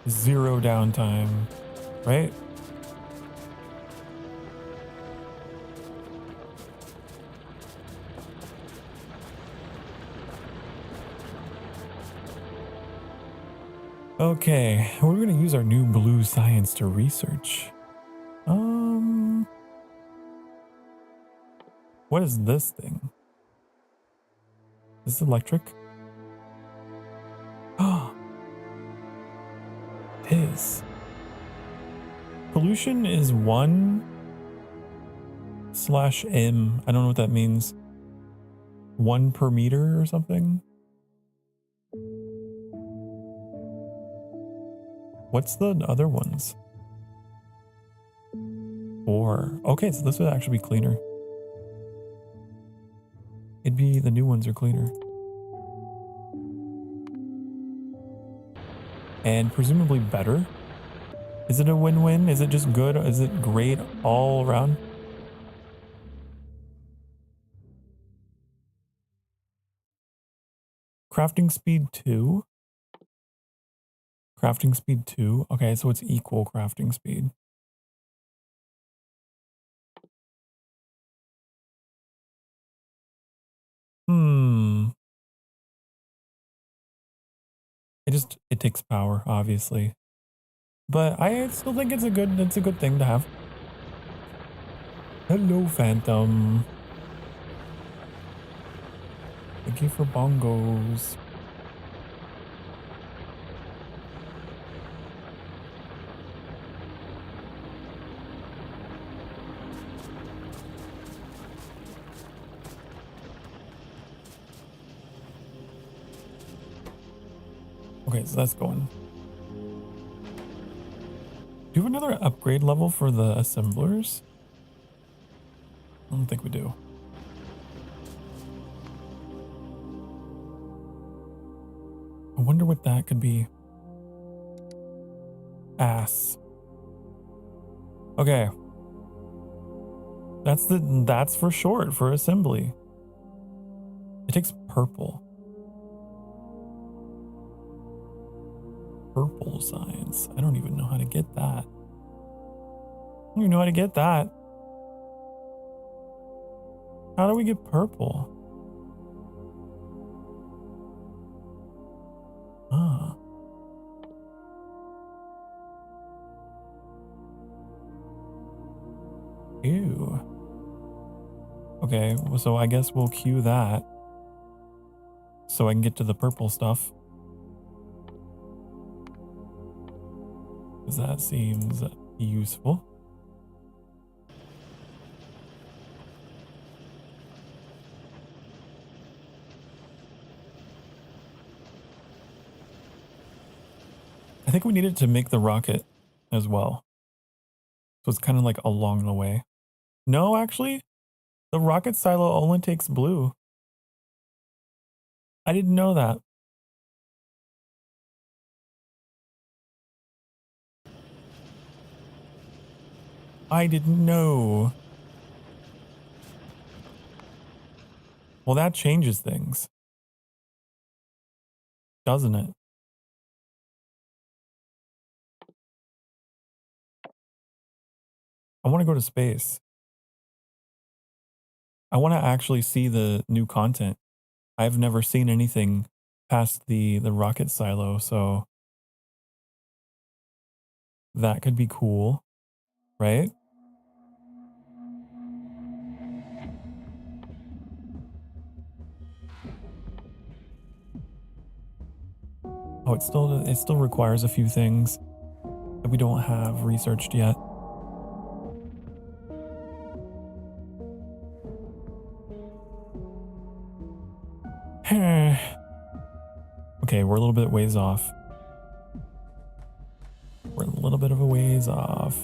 S1: 0 downtime, right? Okay, we're going to use our new blue science to research. What is this thing? Is this electric? Oh, it is. Pollution is 1/m. I don't know what that means. 1 per meter or something? What's the other ones? 4. Okay, so this would actually be cleaner. It'd be, the new ones are cleaner. And presumably better. Is it a win-win? Is it just good? Is it great all around? Crafting speed 2. Crafting speed 2. Okay, so it's equal crafting speed. It takes power, obviously. But I still think it's a good thing to have. Hello, Phantom. Thank you for bongos. Okay, so that's going. Do you have another upgrade level for the assemblers? I don't think we do. I wonder what that could be. Ass. Okay. That's for short for assembly. It takes purple. Purple science. I don't even know how to get that. I don't even know how to get that. How do we get purple? Ah. Ew. Okay, well, so I guess we'll queue that so I can get to the purple stuff. Because that seems useful. I think we needed to make the rocket as well. So it's kind of like along the way. No, actually, the rocket silo only takes blue. I didn't know that. I didn't know. Well, that changes things, doesn't it? I want to go to space. I want to actually see the new content. I've never seen anything past the rocket silo, so that could be cool, right? Oh, it still requires a few things that we don't have researched yet. Okay, we're a little bit ways off. We're a little bit of a ways off.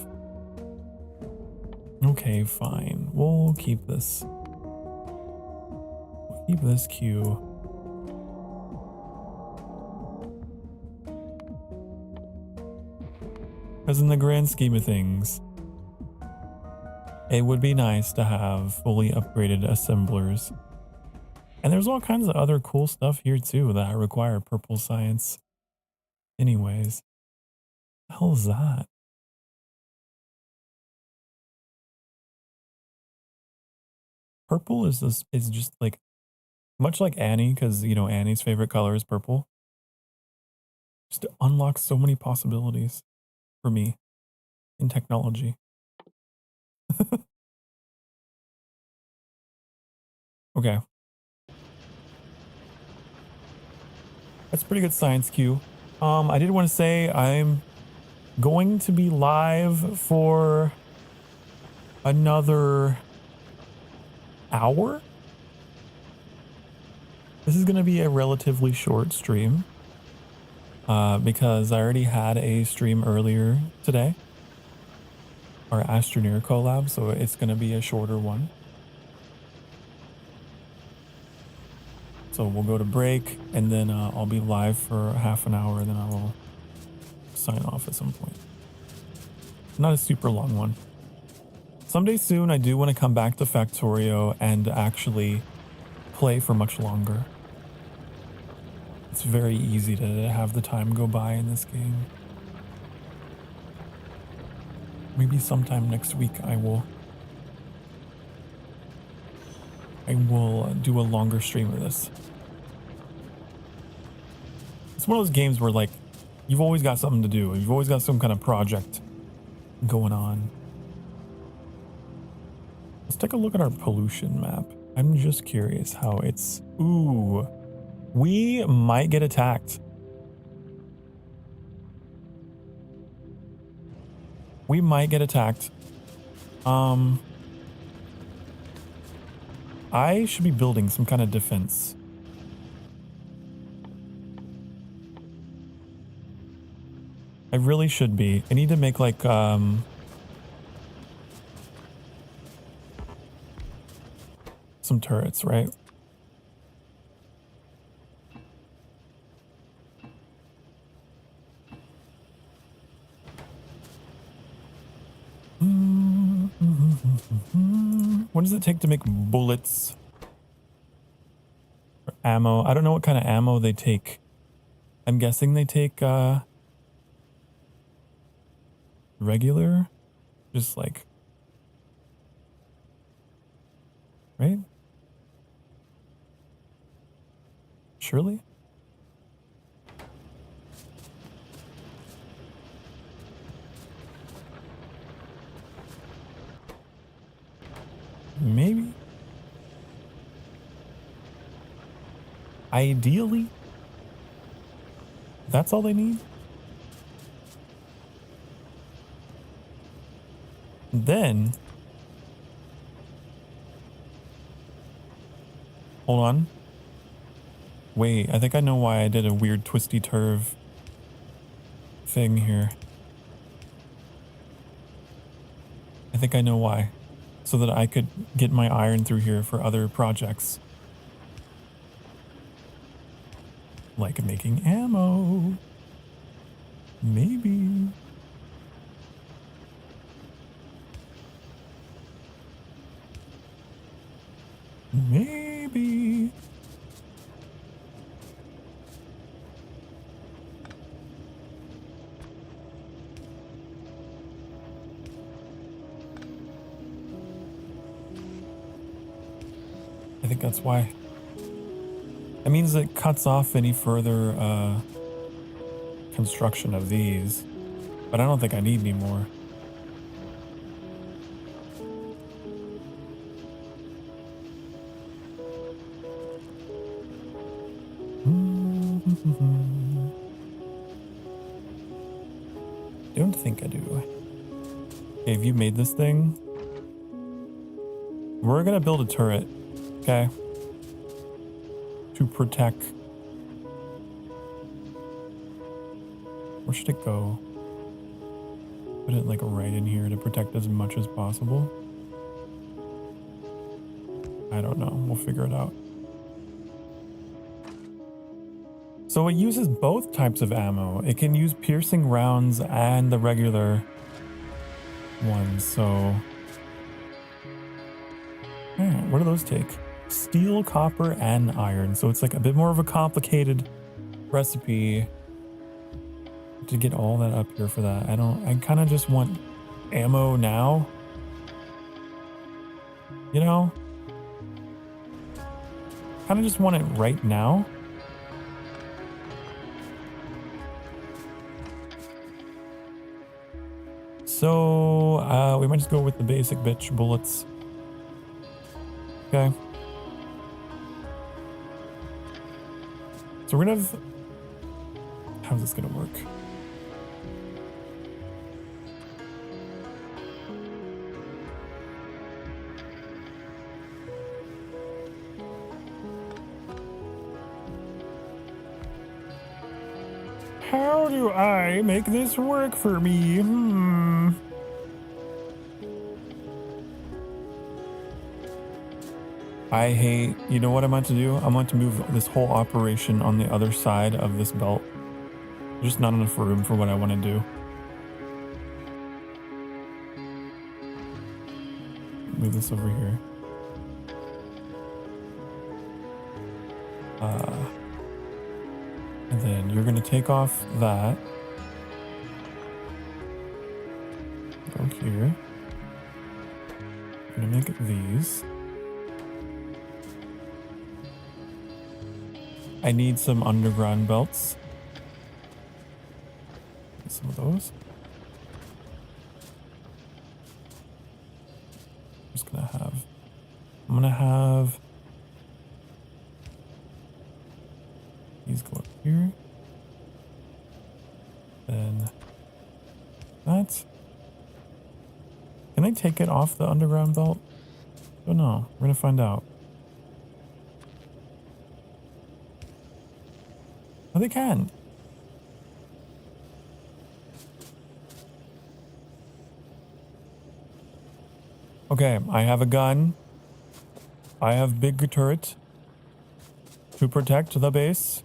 S1: Okay, fine. We'll keep this. We'll keep this queue. Because in the grand scheme of things, it would be nice to have fully upgraded assemblers. And there's all kinds of other cool stuff here too that require purple science. Anyways, what the hell is that? Purple is just like much like Annie, because you know Annie's favorite color is purple. Just unlocks so many possibilities for me in technology. Okay. That's pretty good science Q. I did want to say I'm going to be live for another hour. This is going to be a relatively short stream because I already had a stream earlier today, our Astroneer collab, so it's going to be a shorter one. So we'll go to break, and then I'll be live for half an hour, and then I will sign off at some point. Not a super long one. Someday soon, I do want to come back to Factorio and actually play for much longer. It's very easy to have the time go by in this game. Maybe sometime next week I will do a longer stream of this. It's one of those games where like you've always got something to do. You've always got some kind of project going on. Let's take a look at our pollution map. I'm just curious how it's... Ooh, we might get attacked. We might get attacked. I should be building some kind of defense. I really should be. I need to make like some turrets, right? What does it take to make bullets? Or ammo? I don't know what kind of ammo they take. I'm guessing they take regular, just like, right? Surely? Maybe. Ideally, that's all they need. Then, hold on. Wait, I think I know why I did a weird twisty turve thing here. I think I know why. So that I could get my iron through here for other projects. Like making ammo. Maybe. Maybe. I think that's why. That means it cuts off any further construction of these. But I don't think I need any more. Don't think I do. Okay, have you made this thing? We're gonna build a turret, okay? To protect. Where should it go? Put it like right in here to protect as much as possible. I don't know. We'll figure it out. So it uses both types of ammo. It can use piercing rounds and the regular ones. So what do those take? Steel, copper, and iron. So it's like a bit more of a complicated recipe to get all that up here for that. I kind of just want ammo now. You know? Kind of just want it right now. So we might just go with the basic bitch bullets. Okay. So we're gonna have... How's this gonna work? How do I make this work for me? I hate... You know what I'm about to do? I'm going to move this whole operation on the other side of this belt. There's just not enough room for what I want to do. Move this over here. And then you're going to take off that. Go here. I'm going to make these. I need some underground belts. Some of those. I'm gonna have these go up here. Then that. Can I take it off the underground belt? Don't know. We're gonna find out. Oh, they can. Okay, I have a gun. I have big turret to protect the base.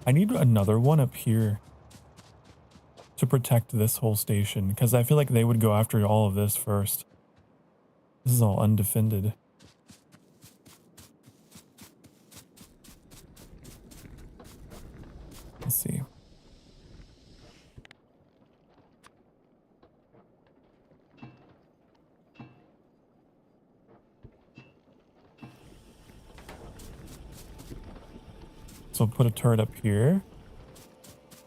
S1: I need another one up here to protect this whole station, because I feel like they would go after all of this first. This is all undefended. Let's see. So put a turret up here.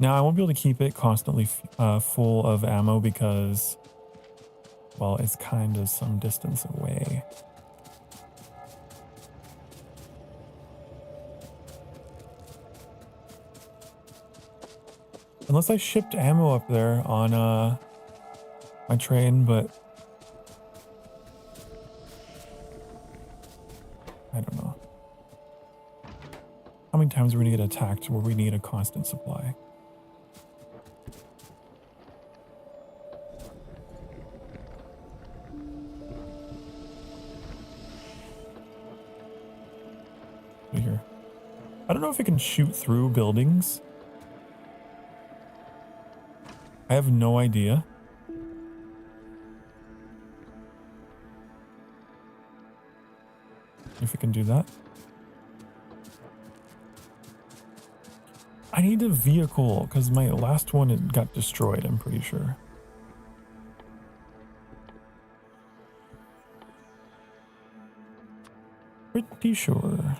S1: Now I won't be able to keep it constantly full of ammo because, well, it's kind of some distance away. Unless I shipped ammo up there on my train, but I don't know. How many times are we gonna get attacked where we need a constant supply? Here. I don't know if it can shoot through buildings. I have no idea. If it can do that. I need a vehicle because my last one it got destroyed, I'm pretty sure. Pretty sure.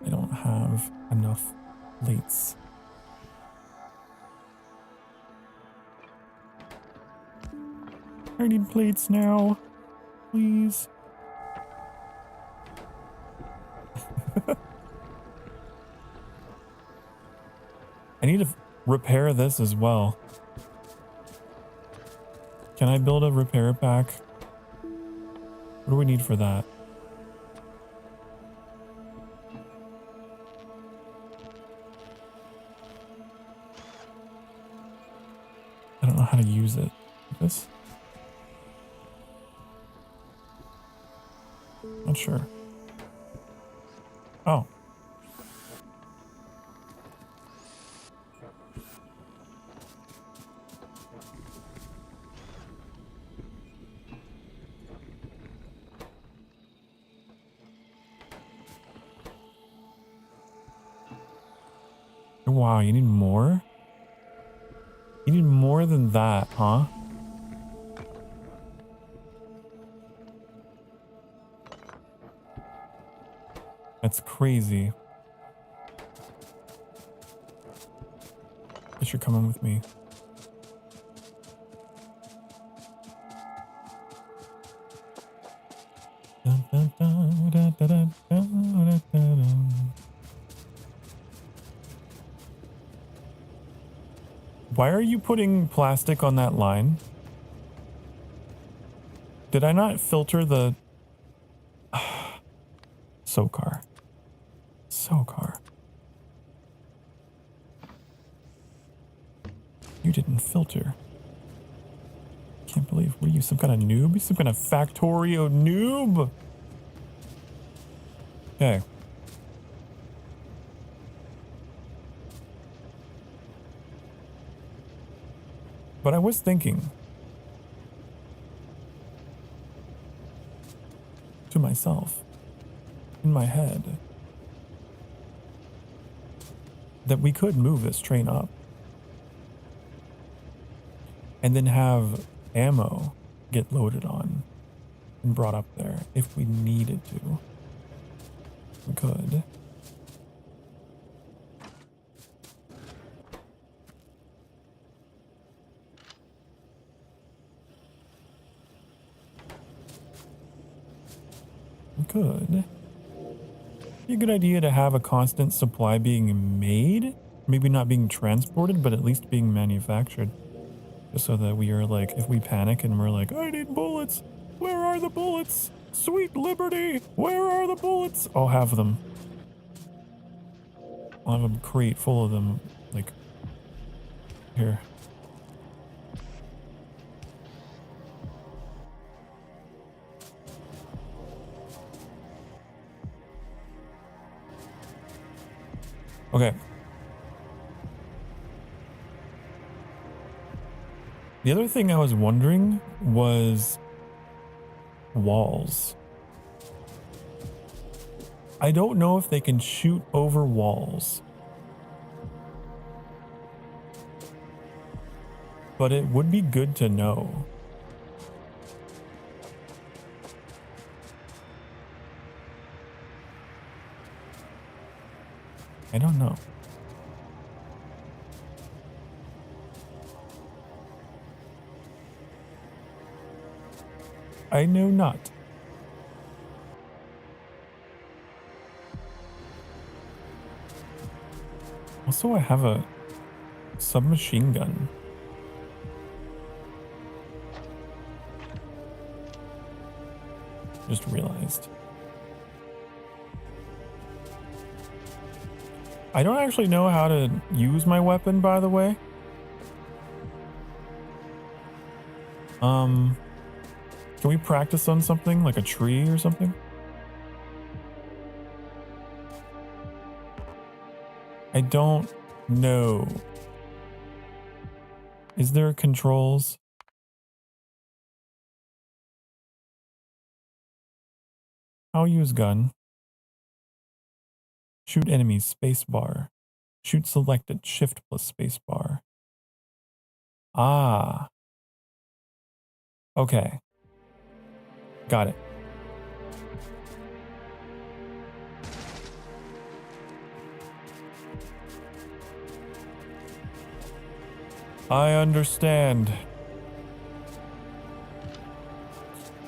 S1: I don't have enough plates. I need plates now. Please. I need to repair this as well. Can I build a repair pack? What do we need for that? I don't know how to use it. This? Not sure. Oh. Wow, you need more? You need more than that, huh? That's crazy. Guess you're coming with me. Why are you putting plastic on that line? Did I not filter the... Sokar. Sokar. You didn't filter. Can't believe. What are you, some kind of noob? You some kind of FACTORIO noob? Okay. But I was thinking to myself, in my head, that we could move this train up and then have ammo get loaded on and brought up there if we needed to. We could. Could be a good idea to have a constant supply being made, maybe not being transported, but at least being manufactured, just so that we are like, if we panic and we're like, I need bullets, where are the bullets? Sweet liberty, where are the bullets? I'll have them. I'll have a crate full of them, like here. Okay. The other thing I was wondering was walls. I don't know if they can shoot over walls, but it would be good to know. I don't know. I know not. Also, I have a submachine gun. Just realized. I don't actually know how to use my weapon, by the way. Can we practice on something like a tree or something? I don't know. Is there controls? How use gun? Shoot enemies, spacebar. Shoot selected, shift plus spacebar. Ah. Okay. Got it. I understand.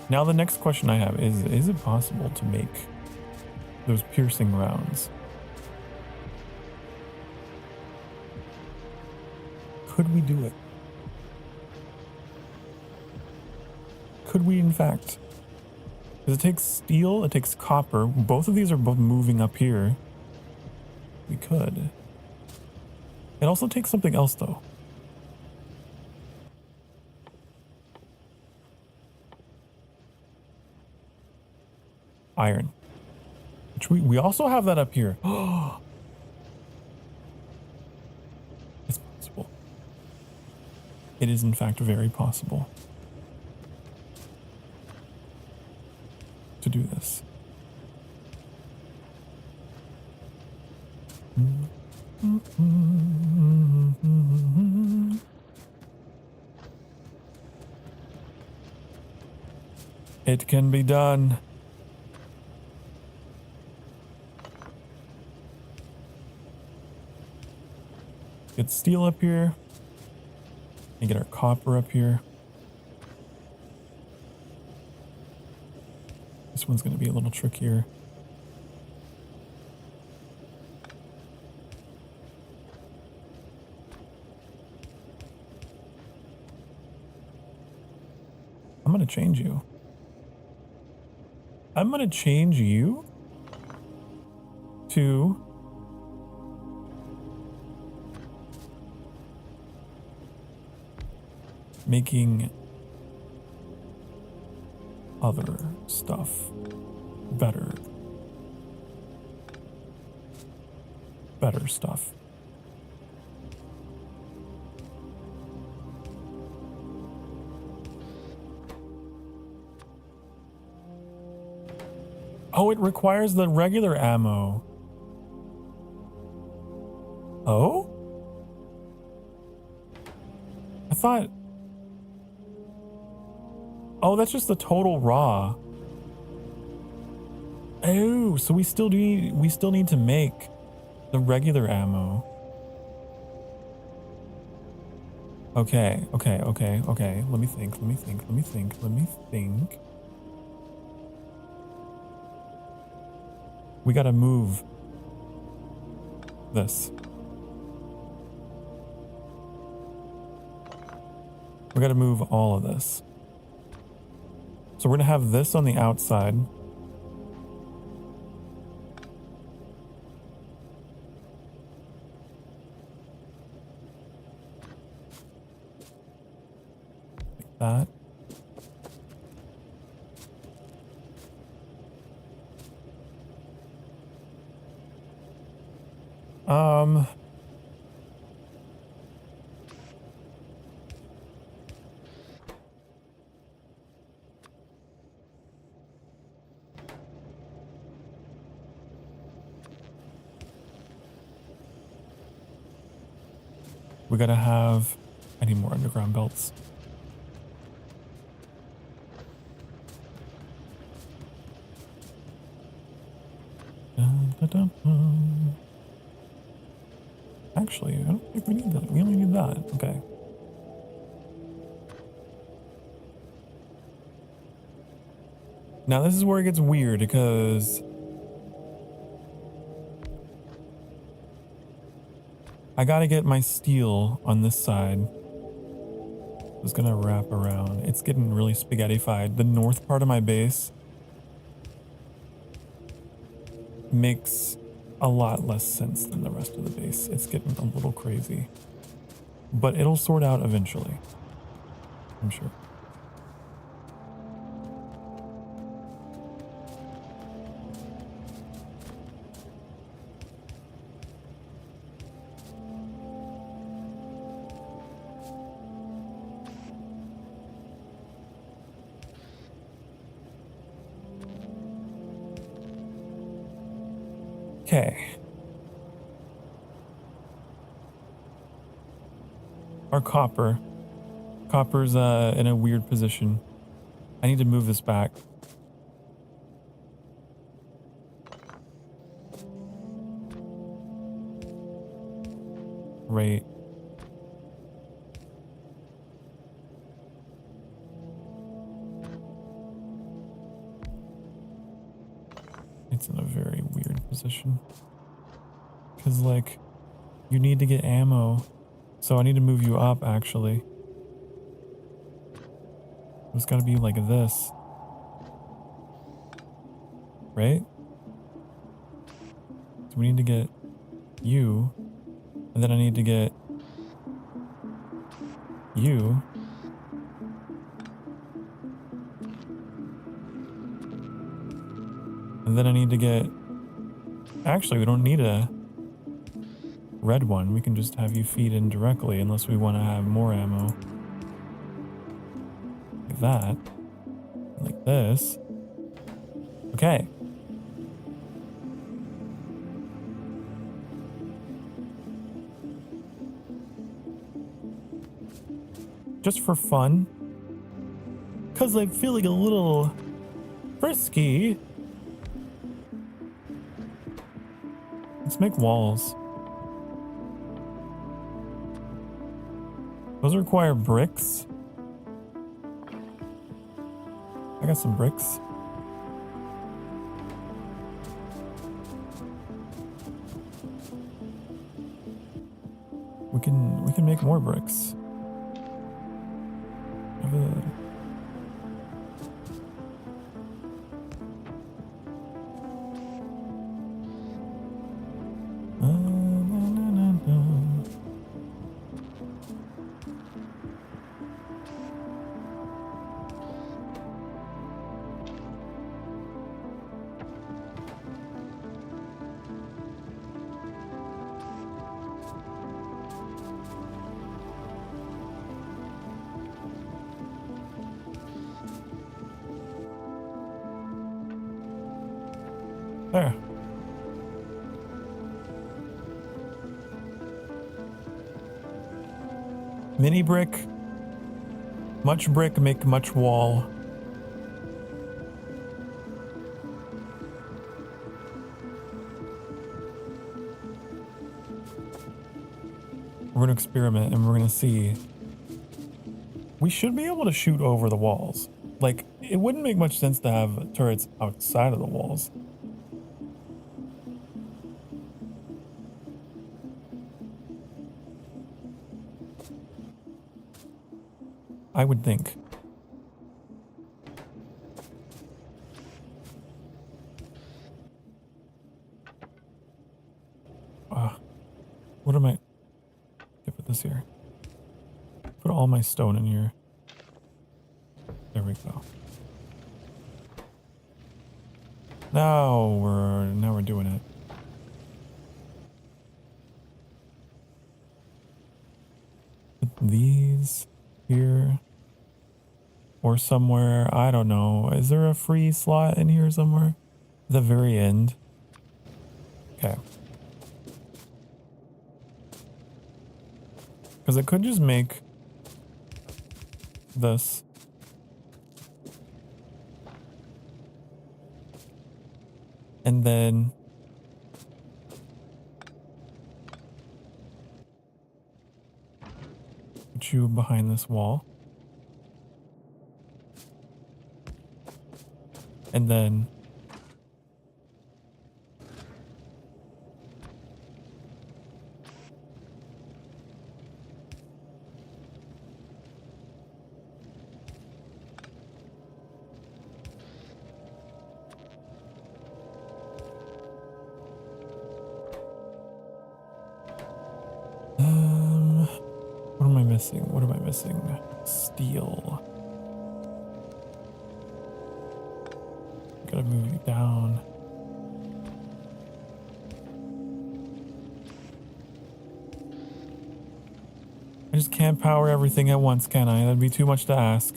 S1: Now the next question I have is it possible to make those piercing rounds? Could we do it? Could we, in fact? Because it takes steel, it takes copper. Both of these are both moving up here. We could. It also takes something else, though. Iron. Which we also have that up here. It's possible. It is, in fact, very possible to do this. It can be done. Get steel up here. And get our copper up here. This one's going to be a little trickier. I'm going to change you. I'm going to change you to making other stuff better. Better stuff. Oh, it requires the regular ammo. Oh? I thought... Oh, that's just the total raw. Oh, so we still need to make the regular ammo. Okay. Let me think. We gotta move this. We gotta move all of this. So we're gonna have this on the outside. that. We gotta have, I need more underground belts. Dun, dun, dun, dun. Actually, I don't think we need that. We only need that. Okay. Now this is where it gets weird because I gotta get my steel on this side. It's gonna wrap around. It's getting really spaghettified. The north part of my base makes a lot less sense than the rest of the base. It's getting a little crazy, but it'll sort out eventually, I'm sure. Okay. Our copper. Copper's in a weird position. I need to move this back. Right. It's in a very weird position. Because, like, you need to get ammo. So I need to move you up, actually. It's gotta be like this. Right? So we need to get you. And then I need to get you. And then I need to get... Actually, we don't need a red one. We can just have you feed in directly unless we want to have more ammo. Like that. Like this. Okay. Just for fun. Because I'm feeling a little frisky. Let's make walls. Those require bricks. I got some bricks. We can make more bricks. There. Mini brick. Much brick make much wall. We're gonna experiment and we're gonna see. We should be able to shoot over the walls. Like, it wouldn't make much sense to have turrets outside of the walls. I would think. What am I? Put this here. Put all my stone in here. Now we're doing it. Put these here or somewhere. I don't know. Is there a free slot in here somewhere? At the very end. Okay. Because I could just make this. And then put you behind this wall. And then what am I missing? What am I missing? Steel. Gotta move you down. I just can't power everything at once, can I? That'd be too much to ask.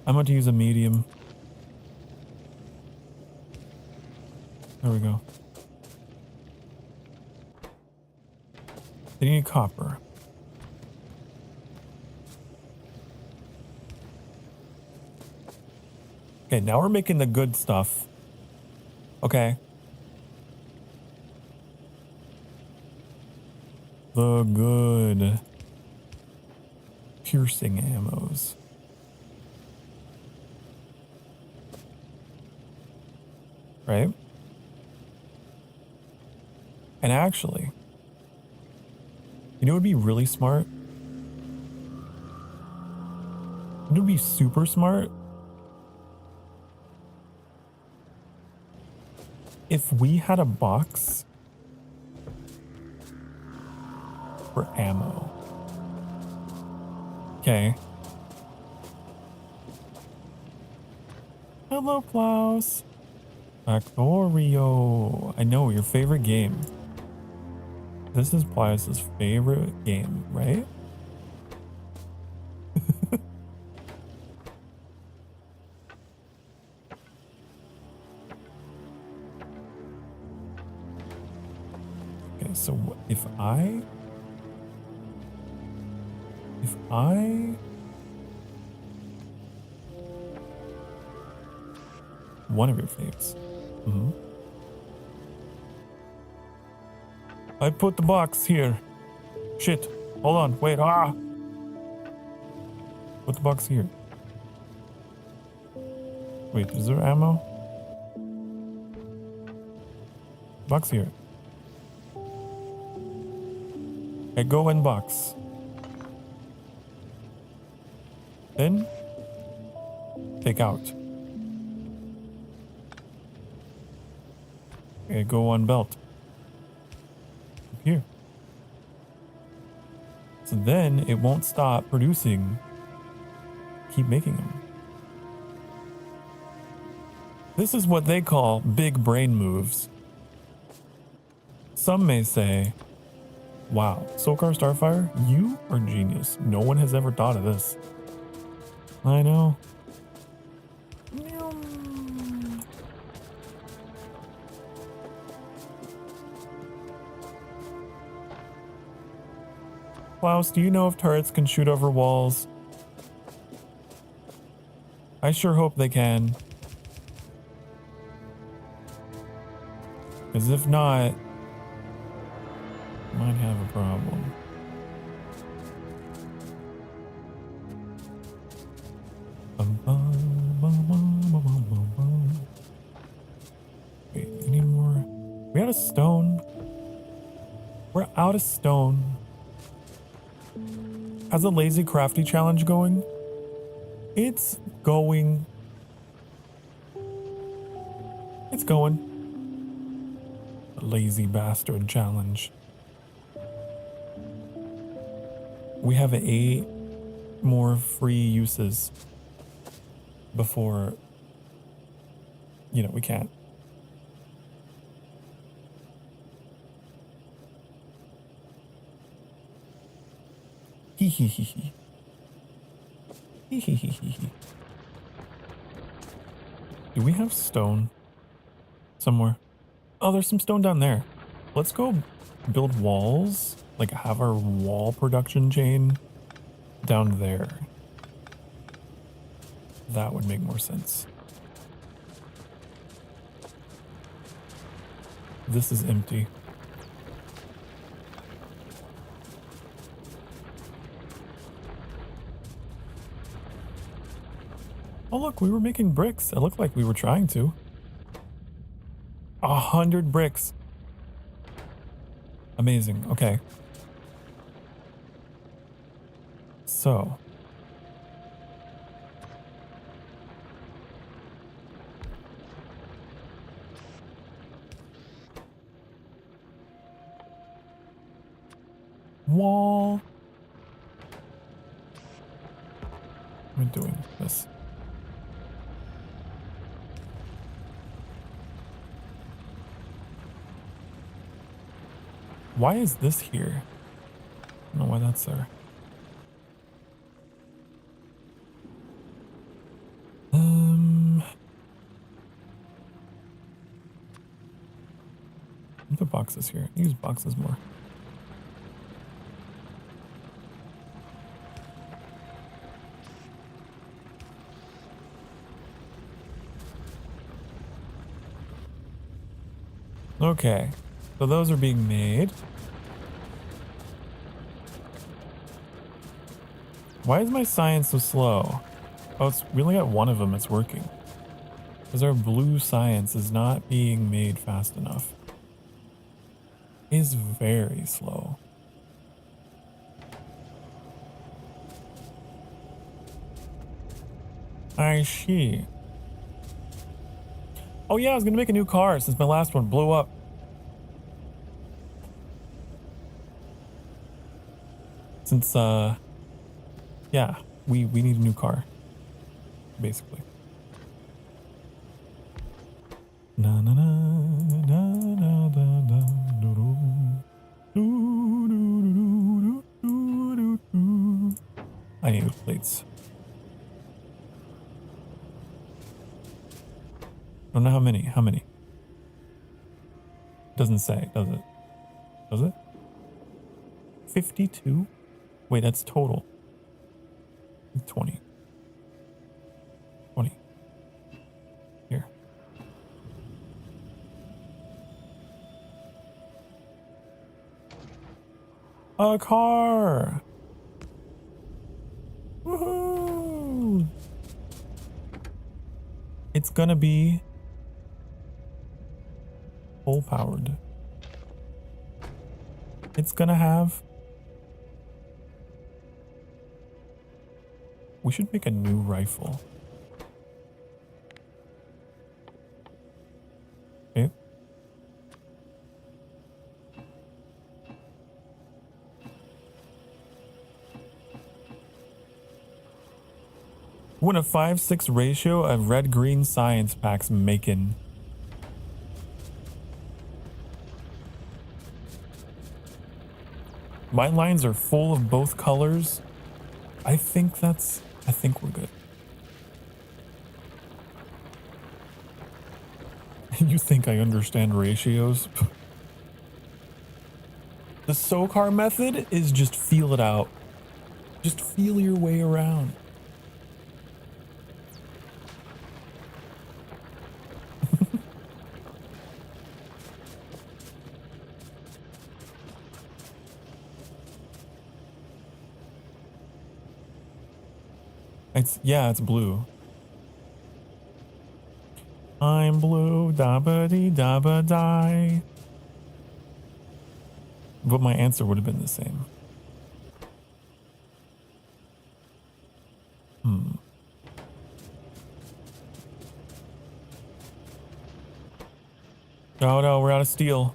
S1: I'm going to use a medium. There we go. They need copper. Okay, now we're making the good stuff. Okay. The good piercing ammos. Right? And actually, you know what would be really smart? It would be super smart if we had a box for ammo. Okay. Hello, Klaus. FACTORIO. I know, your favorite game. This is Plius's favorite game, right? Okay, so if I one of your faves. I put the box here. Shit. Hold on. Wait. Put the box here. Wait, is there ammo? Box here. Okay, go in box. Then take out. Okay, go on belt. Here. So then it won't stop producing. Keep making them. This is what they call big brain moves. Some may say, wow, Sokar Starfire, you are genius. No one has ever thought of this. I know. Klaus, do you know if turrets can shoot over walls? I sure hope they can. Because if not, might have a problem. Wait, any more? We out of stone? We're out of stone. How's the lazy crafty challenge going? It's going. It's going. The lazy bastard challenge. We have 8 more free uses before, you know, we can't. Hee hee hee hee. Hee hee hee hee hee. Do we have stone somewhere? Oh, there's some stone down there. Let's go build walls, like have our wall production chain down there. That would make more sense. This is empty. Oh look, we were making bricks. It looked like we were trying to. 100 bricks. Amazing. Okay. So. Wall. What am I doing this? Why is this here? I don't know why that's there. The boxes here. Use boxes more. Okay, so those are being made. Why is my science so slow? Oh, we only got one of them. It's working. Because our blue science is not being made fast enough. It is very slow. I see. Oh yeah, I was gonna make a new car since my last one blew up. Since yeah, we need a new car, basically. Na na na na na na na do. I need plates. I don't know how many. How many? Doesn't say, does it? Does it? 52? Wait, that's total. 20. 20. Here. A car! Woohoo! It's gonna be full powered. It's gonna have. We should make a new rifle. Okay. When a 5-6 ratio of red-green science packs making. My lines are full of both colors. I think we're good. You think I understand ratios? The Sokar method is just feel it out. Just feel your way around. Yeah, it's blue. I'm blue, da-ba-dee-da-ba-die. But my answer would have been the same. Oh no, we're out of steel.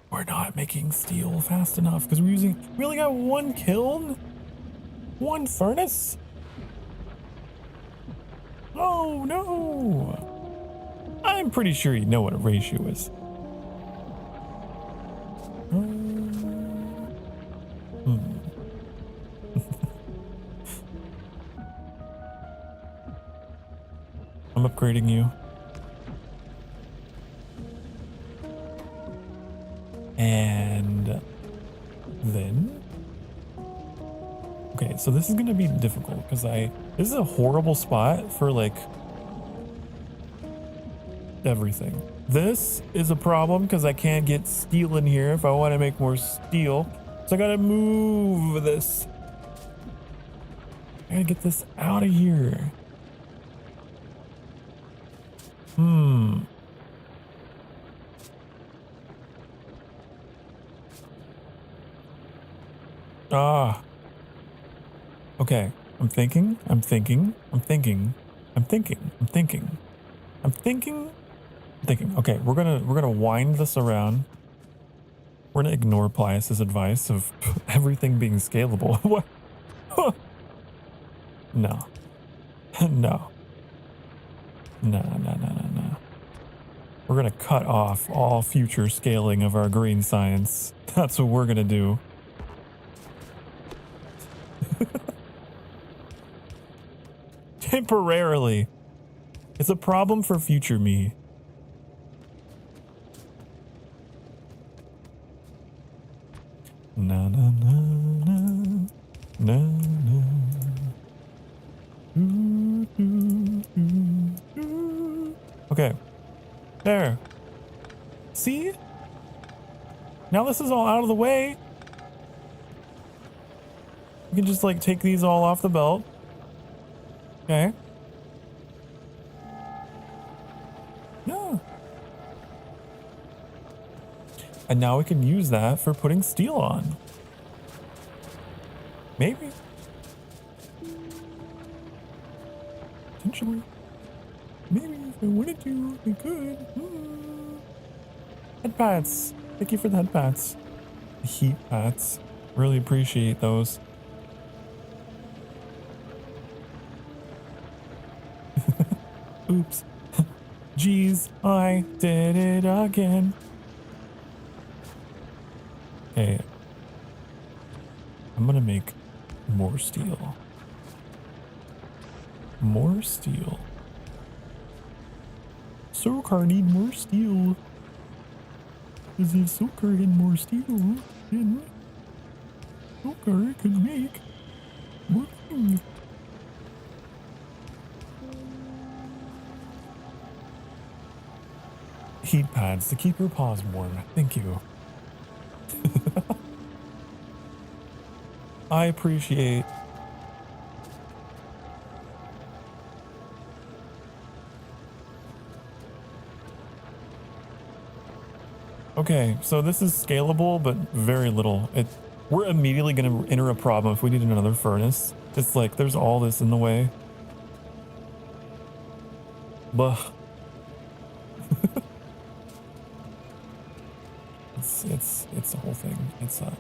S1: We're not making making steel fast enough because we only got one kiln, one furnace. Oh no! I'm pretty sure you know what a ratio is. I'm upgrading you. And then, okay, so this is gonna be difficult because this is a horrible spot for like everything. This is a problem because I can't get steel in here if I want to make more steel. So I gotta move this. I gotta get this out of here. Ah. Okay. I'm thinking. Okay, we're gonna wind this around. We're gonna ignore Plius's advice of everything being scalable. What? No. No. No. We're gonna cut off all future scaling of our green science. That's what we're gonna do. Temporarily. It's a problem for future me. Na na na na na na. Okay. There. See? Now this is all out of the way. You can just like take these all off the belt. Okay. Yeah. And now we can use that for putting steel on. Maybe. Potentially. Maybe if I wanted to, we could. Head pats. Thank you for the head pats. The heat pats. Really appreciate those. Oops. Jeez, I did it again. Okay. I'm gonna make more steel. More steel. Sokar need more steel. Because if Sokar had more steel, then Sokar could make more things. Heat pads to keep your paws warm. Thank you. I appreciate. Okay, so this is scalable, but very little. We're immediately going to enter a problem if we need another furnace. It's like there's all this in the way. Bah. It's the whole thing. It's a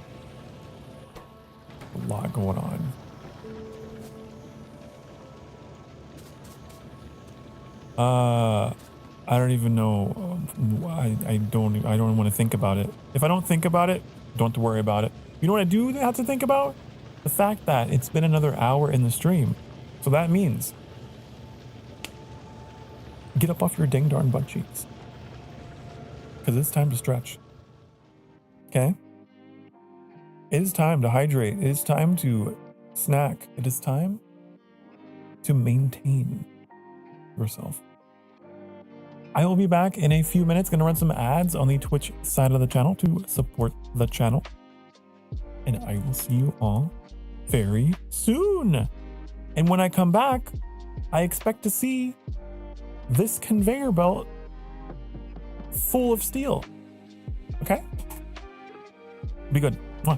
S1: lot going on. I don't even know. I don't want to think about it. If I don't think about it, don't have to worry about it. You know what I do have to think about? The fact that it's been another hour in the stream. So that means get up off your dang darn butt cheeks. Because it's time to stretch. Okay? It is time to hydrate. It is time to snack. It is time to maintain yourself. I will be back in a few minutes. Gonna run some ads on the Twitch side of the channel to support the channel. And I will see you all very soon. And when I come back, I expect to see this conveyor belt full of steel. Okay? Be good. Mwah.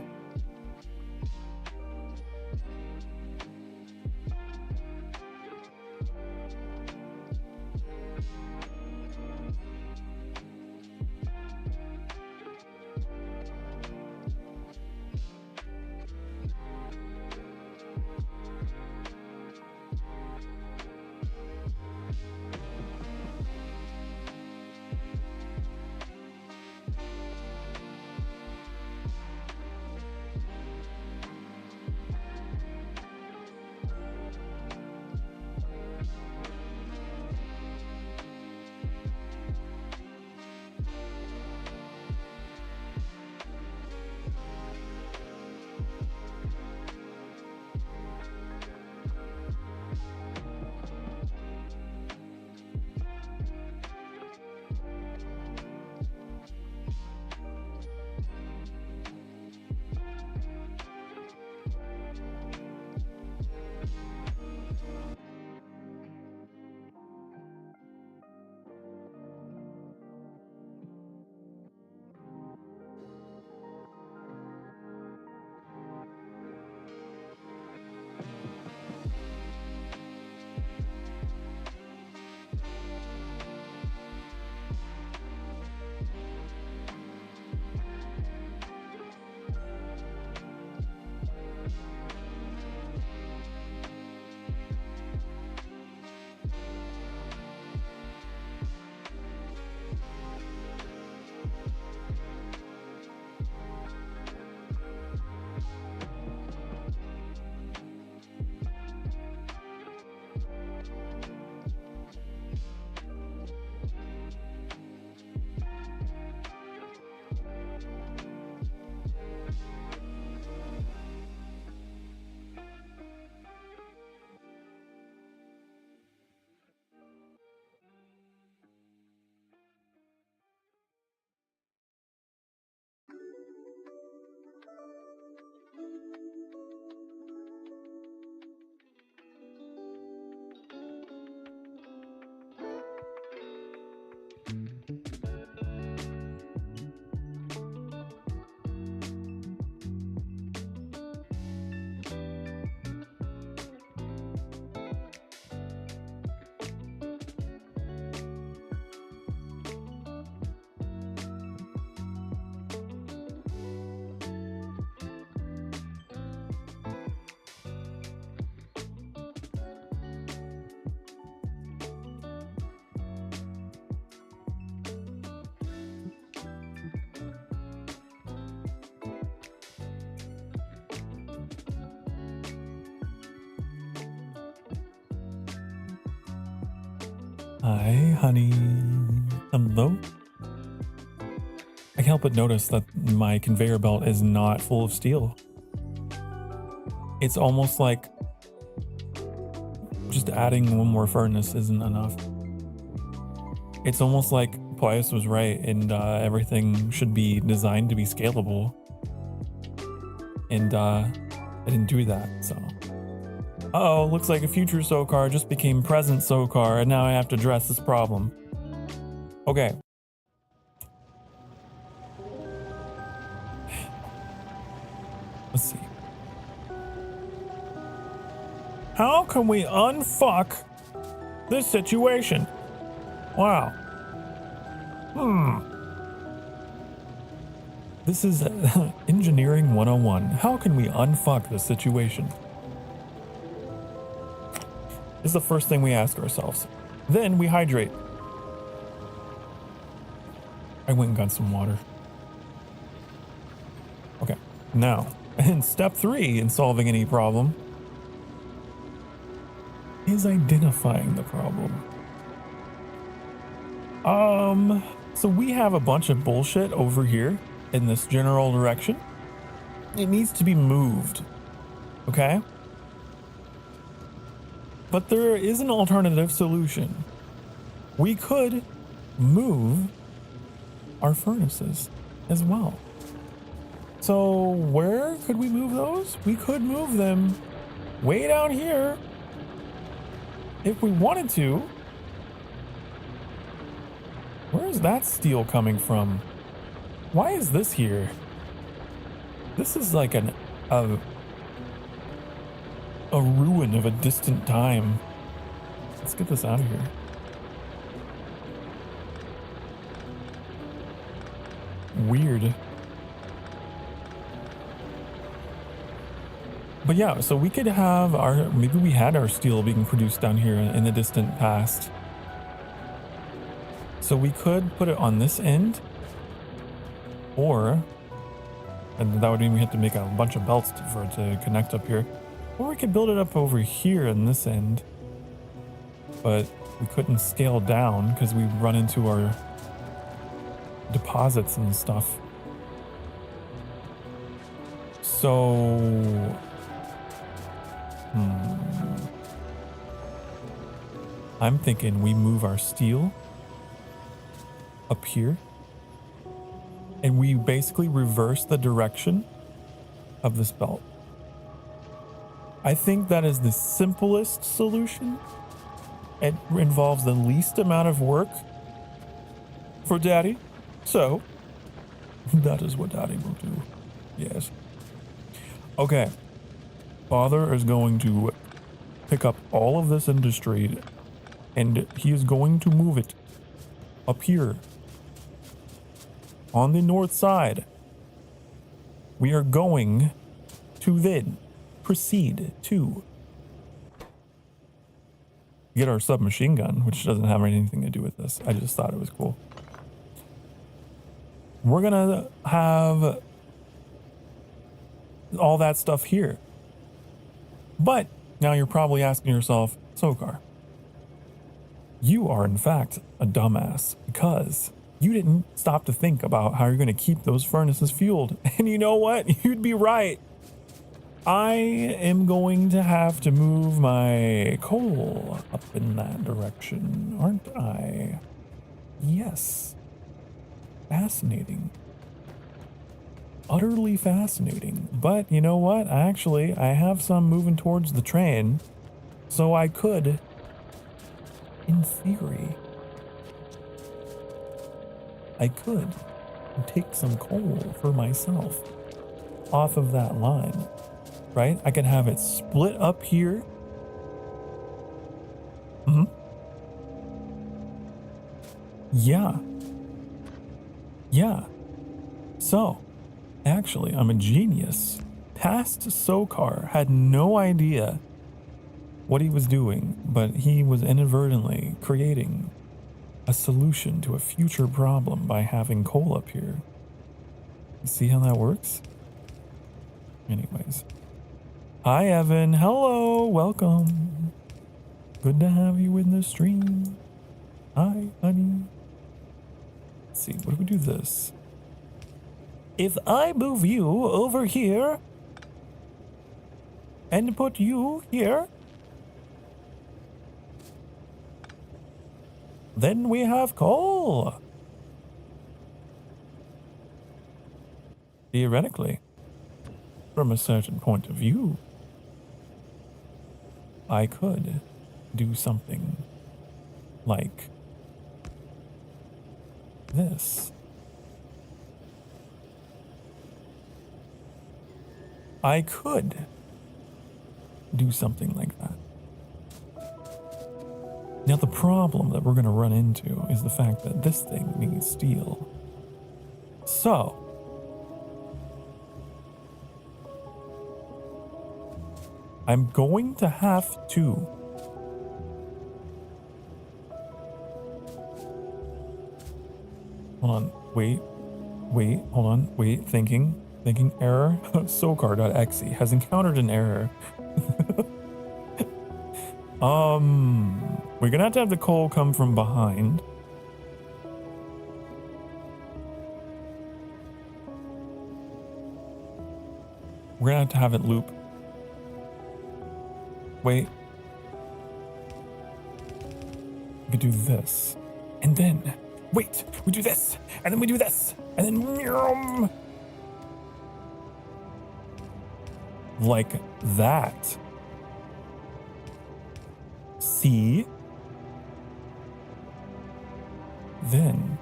S1: Hi, honey. Hello. I can't help but notice that my conveyor belt is not full of steel. It's almost like just adding one more furnace isn't enough. It's almost like Pius was right and everything should be designed to be scalable. And I didn't do that, so. Uh-oh, looks like a future Sokar just became present Sokar, and now I have to address this problem. Okay. Let's see. How can we unfuck this situation? Wow. This is engineering 101. How can we unfuck this situation? This is the first thing we ask ourselves. Then we hydrate. I went and got some water. Okay, now, in step 3 in solving any problem is identifying the problem. So we have a bunch of bullshit over here in this general direction. It needs to be moved, okay? But there is an alternative solution. We could move our furnaces as well. So where could we move those? We could move them way down here if we wanted to. Where is that steel coming from? Why is this here? This is like a ruin of a distant time. Let's get this out of here. Weird. But yeah, so we could have maybe we had our steel being produced down here in the distant past. So we could put it on this end, and that would mean we have to make a bunch of belts for it to connect up here. Or we could build it up over here on this end, but we couldn't scale down because we run into our deposits and stuff. So, I'm thinking we move our steel up here and we basically reverse the direction of this belt. I think that is the simplest solution. It involves the least amount of work for Daddy. So, that is what Daddy will do. Yes. Okay. Father is going to pick up all of this industry and he is going to move it up here on the north side. We are going to then proceed to get our submachine gun, which doesn't have anything to do with this. I just thought it was cool. We're gonna have all that stuff here. But now you're probably asking yourself, Sokar, you are in fact a dumbass because you didn't stop to think about how you're going to keep those furnaces fueled. And you know what? You'd be right. I am going to have to move my coal up in that direction, aren't I? Yes. Fascinating. Utterly fascinating. But you know what? Actually, I have some moving towards the train, so I could, in theory, I could take some coal for myself off of that line, right? I can have it split up here. Yeah. Yeah. So, actually, I'm a genius. Past Sokar had no idea what he was doing, but he was inadvertently creating a solution to a future problem by having coal up here. See how that works? Anyways. Hi, Evan. Hello. Welcome. Good to have you in the stream. Hi, honey. Let's see, what do we do this? If I move you over here and put you here, then we have coal. Theoretically, from a certain point of view, I could do something like this. I could do something like that. Now the problem that we're going to run into is the fact that this thing needs steel. So, I'm going to have to hold on, wait, hold on, wait, thinking error. Sokar.exe has encountered an error. We're gonna have to have the coal come from behind. We're gonna have to have it loop. Wait. We could do this. And then, wait, we do this. And then we do this. And then, like that. See? Then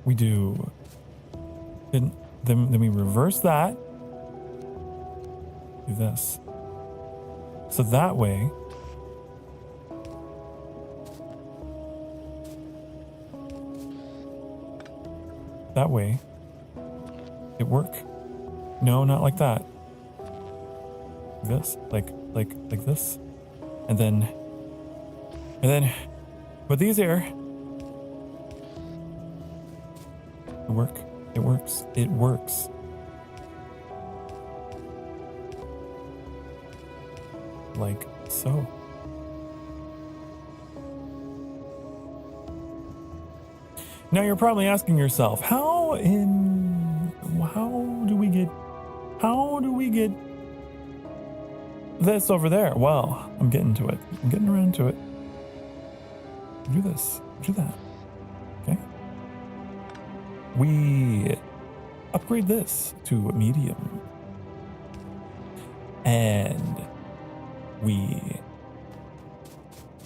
S1: we do, then we reverse that. Do this. So that way, it work. No, not like that. This, like this, and then put these here. It works. Like so. Now you're probably asking yourself, how do we get this over there? Well, I'm getting to it. I'm getting around to it. Do this, do that. Okay. We upgrade this to a medium. And we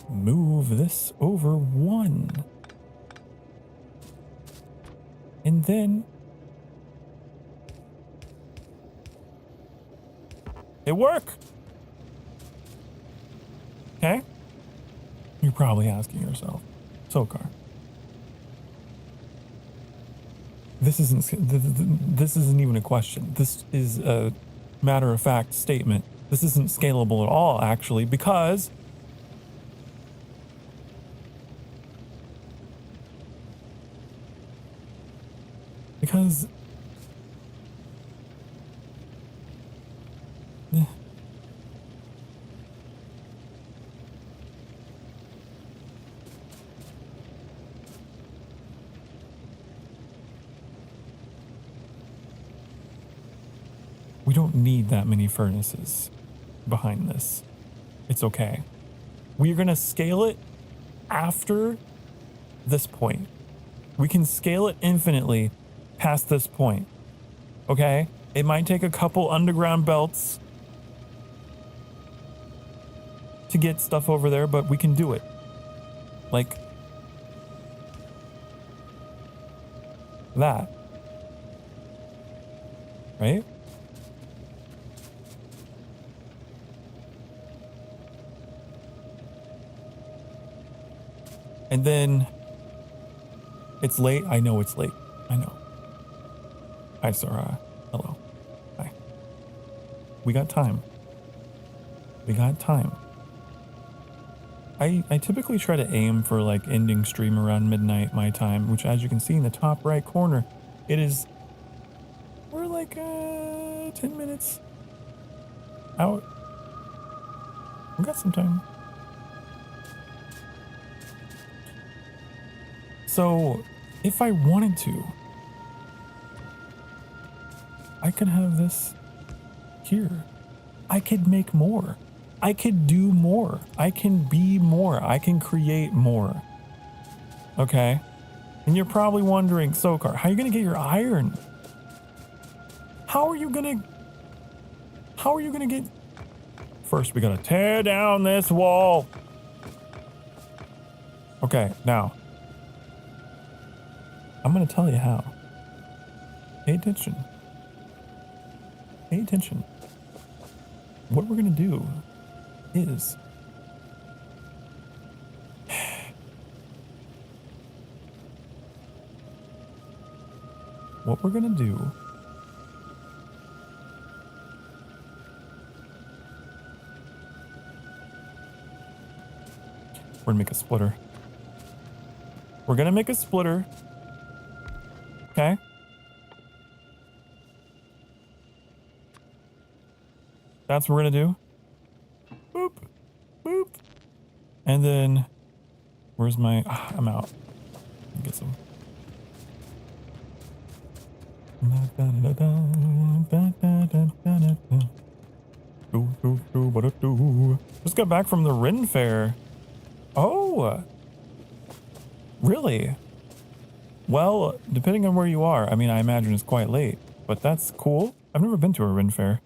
S1: move this over one. And then it work. Okay? You're probably asking yourself, Sokar, this isn't even a question. This is a matter of fact statement. This isn't scalable at all, actually, because we don't need that many furnaces behind this. It's okay. We're going to scale it after this point. We can scale it infinitely past this point. Okay? It might take a couple underground belts to get stuff over there, but we can do it. Like that. Right? And then it's late. I know it's late. I know. Hi, Sarah. Hello. Hi. We got time. We got time. I typically try to aim for like ending stream around midnight my time, which as you can see in the top right corner, it is, we're like 10 minutes out. We got some time. So if I wanted to, I could have this here. I could make more. I could do more. I can be more. I can create more. Okay? And you're probably wondering, Sokar, how are you going to get your iron? How are you going to get... First, we got to tear down this wall. Okay, now. I'm going to tell you how. Pay attention. Pay attention. What we're going to do is... What we're going to do... We're going to make a splitter. We're going to make a splitter. Okay? That's what we're going to do. Boop. Boop. And then... Where's my... I'm out. Get some... Just got back from the Ren Fair. Oh, really? Well, depending on where you are, I mean, I imagine it's quite late, but that's cool. I've never been to a Ren Fair.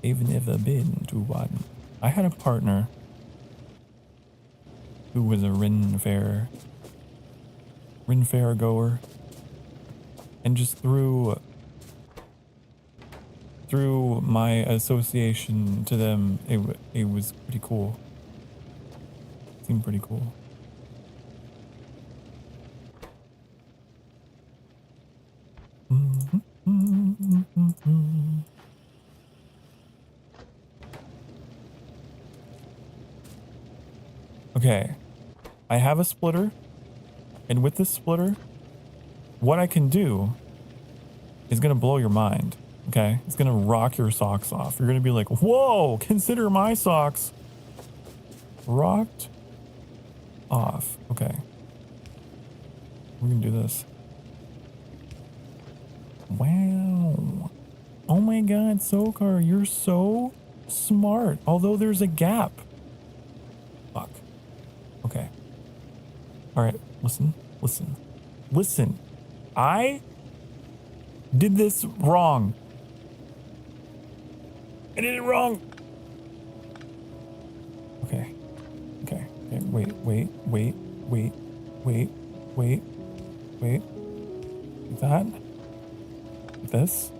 S1: I've never been to one. I had a partner who was a Ren Fair goer, and just through my association to them, it was pretty cool. Seemed pretty cool. Okay, I have a splitter, and with this splitter, what I can do is gonna blow your mind. Okay, it's gonna rock your socks off. You're gonna be like, whoa, consider my socks rocked off. Okay, we're gonna do this. Wow. Oh my god, Sokar, you're so smart. Although there's a gap. Fuck. Okay. Alright, listen. I did this wrong. I did it wrong. Okay. Wait. Like that. Like this.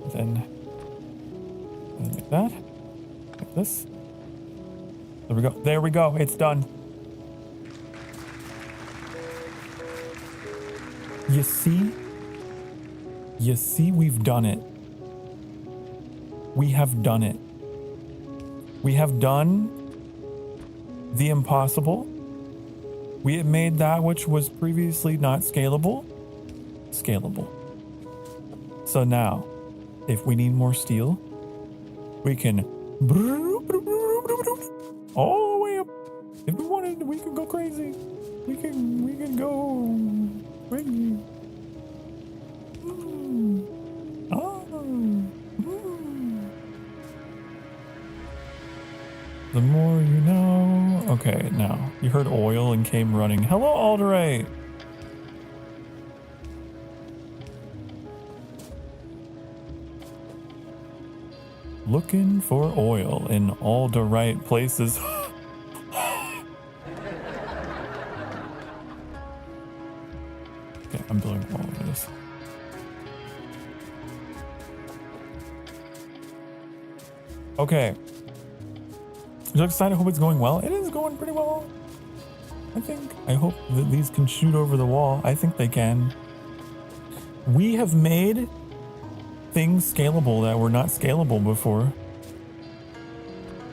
S1: And then like that. Like this. There we go. It's done. You see, we've done it. We have done it. We have done the impossible. We have made that which was previously not scalable, scalable. So now, if we need more steel, we can all the way up. If we wanted, we could go crazy. We can go crazy. The more you know. Okay, now you heard oil and came running. Hello, Alderite. Looking for oil in all the right places. Okay, I'm building a wall over this. Okay. You excited? I hope it's going well. It is going pretty well. I hope that these can shoot over the wall. I think they can. We have made things scalable that were not scalable before.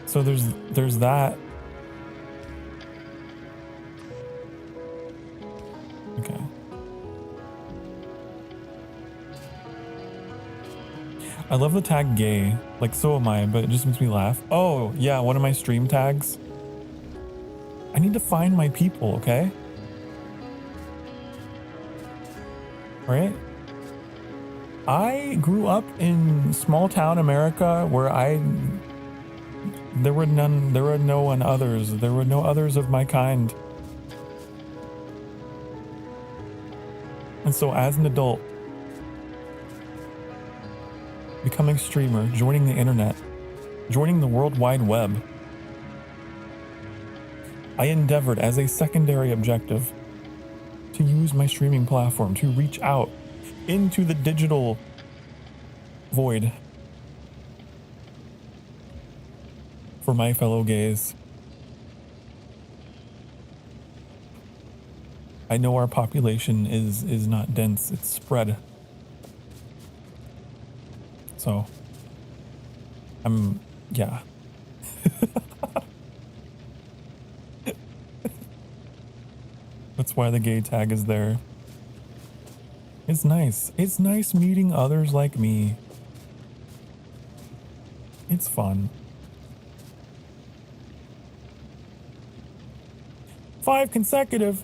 S1: So there's that. Okay. I love the tag gay. Like, so am I, but it just makes me laugh. Oh, yeah, one of my stream tags. I need to find my people, okay? Right? I grew up in small town America where there were no one others. There were no others of my kind. And so as an adult, becoming a streamer, joining the internet, joining the World Wide Web, I endeavored as a secondary objective to use my streaming platform to reach out into the digital void for my fellow gays. I know our population is not dense, it's spread. So, yeah. That's why the gay tag is there. It's nice. It's nice meeting others like me. It's fun. 5 consecutive.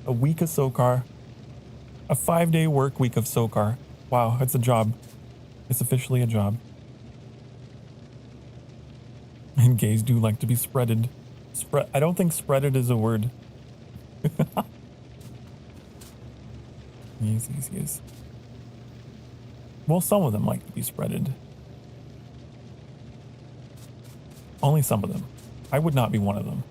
S1: A week of Sokar. A 5-day work week of Sokar. Wow, it's a job. It's officially a job. And gays do like to be spreaded. I don't think spreaded is a word. Yes. Well, some of them like to be spreaded. Only some of them. I would not be one of them.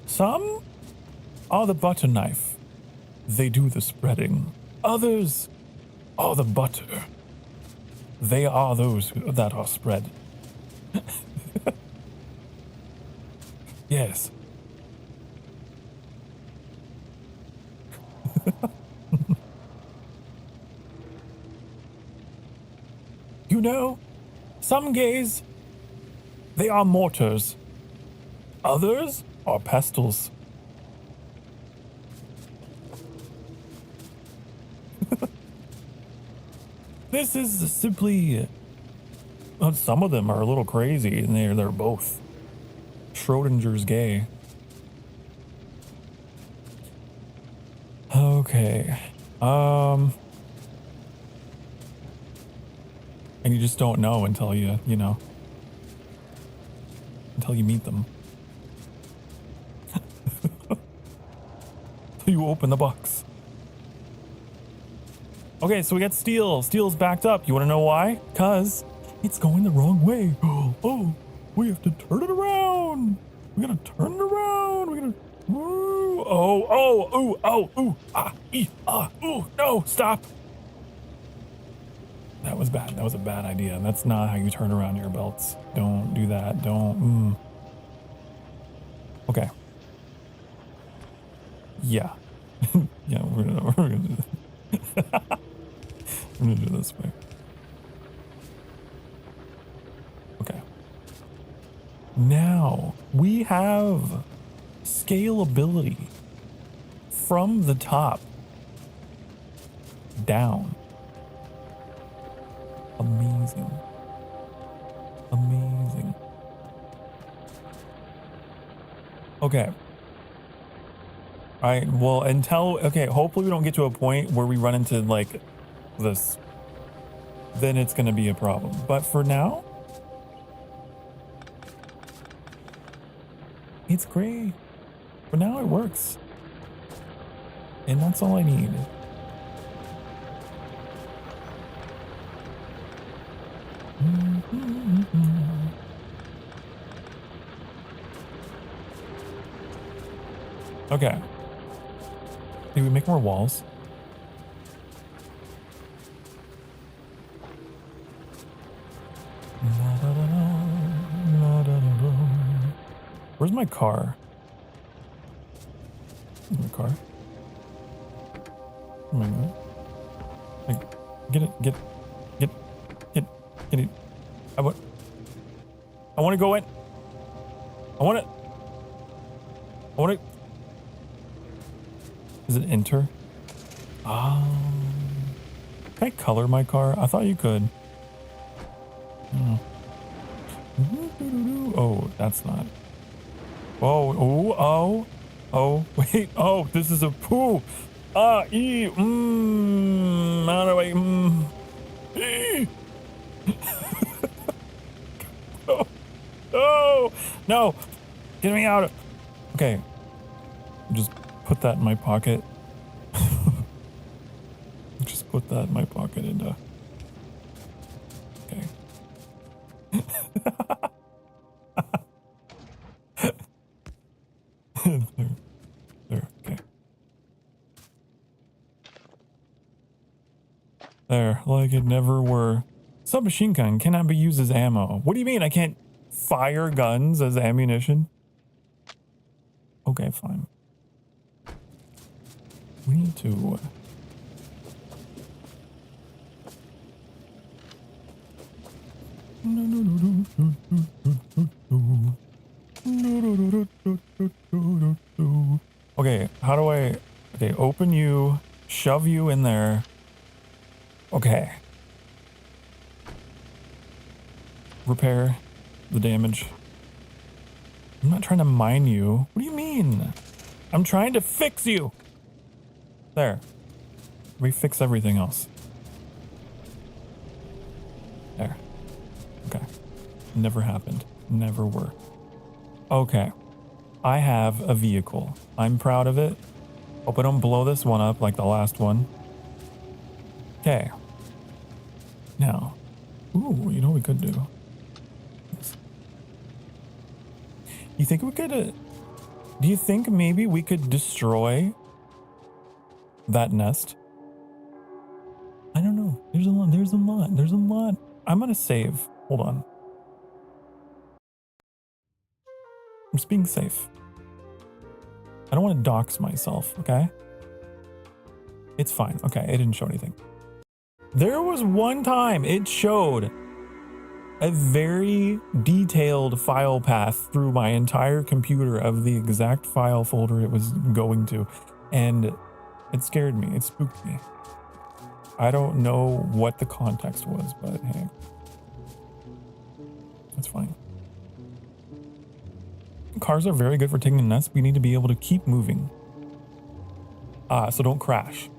S1: Some are the butter knife. They do the spreading. Others are the butter. They are those that are spread. Yes. You know, some gays, they are mortars. Others are pestles. This is simply... some of them are a little crazy, and they're both. Schrodinger's gay. Okay. And you just don't know until you know. Until you meet them. Until you open the box. Okay, so we got Steel. Steel's backed up. You want to know why? Because it's going the wrong way. Oh, we have to turn it around. We're going to turn it around. We're going to... No, stop. That was bad. That was a bad idea. That's not how you turn around your belts. Don't do that. Don't. Okay. Yeah. Yeah, we're gonna do this. I'm gonna do it this way. Okay. Now we have scalability from the top down. Amazing. Amazing. Okay. All right, well, okay, hopefully we don't get to a point where we run into, like, this. Then it's going to be a problem. But for now, it's great. For now, it works. And that's all I need. Okay. Did we make more walls? Where's my car? Where's my car? Oh my God. Like, get it. I want to go in. I want it. Is it enter? Can I color my car? I thought you could. Oh, oh that's not. Oh, oh, oh, wait. Oh, this is a poo. How do I, oh, oh, no, get me out of, okay. Just put that in my pocket. Just put that in my pocket and, okay. There, okay. There, like it never were. Submachine gun cannot be used as ammo. What do you mean I can't fire guns as ammunition? Okay, fine. We need to... Okay, how do I... Okay, open you, shove you in there. Okay. Repair the damage. I'm not trying to mine you. What do you mean? I'm trying to fix you. There. We fix everything else. There. Okay. Never happened. Never were. Okay. I have a vehicle. I'm proud of it. Hope I don't blow this one up like the last one. Okay. Now. Ooh, you know what we could do? You think we could... do you think maybe we could destroy that nest? I don't know. There's a lot. There's a lot. There's a lot. I'm gonna save. Hold on. I'm just being safe. I don't want to dox myself, okay? It's fine. Okay, it didn't show anything. There was one time it showed a very detailed file path through my entire computer of the exact file folder it was going to, and it scared me. It spooked me. I don't know what the context was, but hey, that's fine. Cars are very good for taking a nest, but you need to be able to keep moving. So don't crash.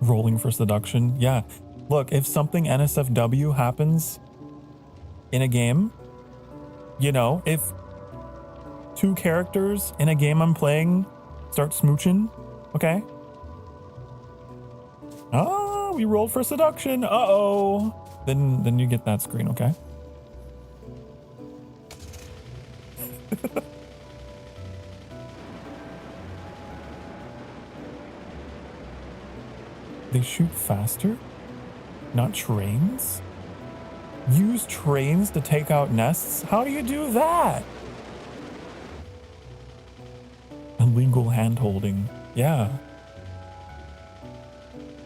S1: Rolling for seduction. Yeah. Look, if something NSFW happens in a game, you know, if two characters in a game I'm playing start smooching, okay? Oh, we rolled for seduction. Uh-oh. Then you get that screen, okay? They shoot faster? Not trains? Use trains to take out nests? How do you do that? Illegal hand-holding. Yeah.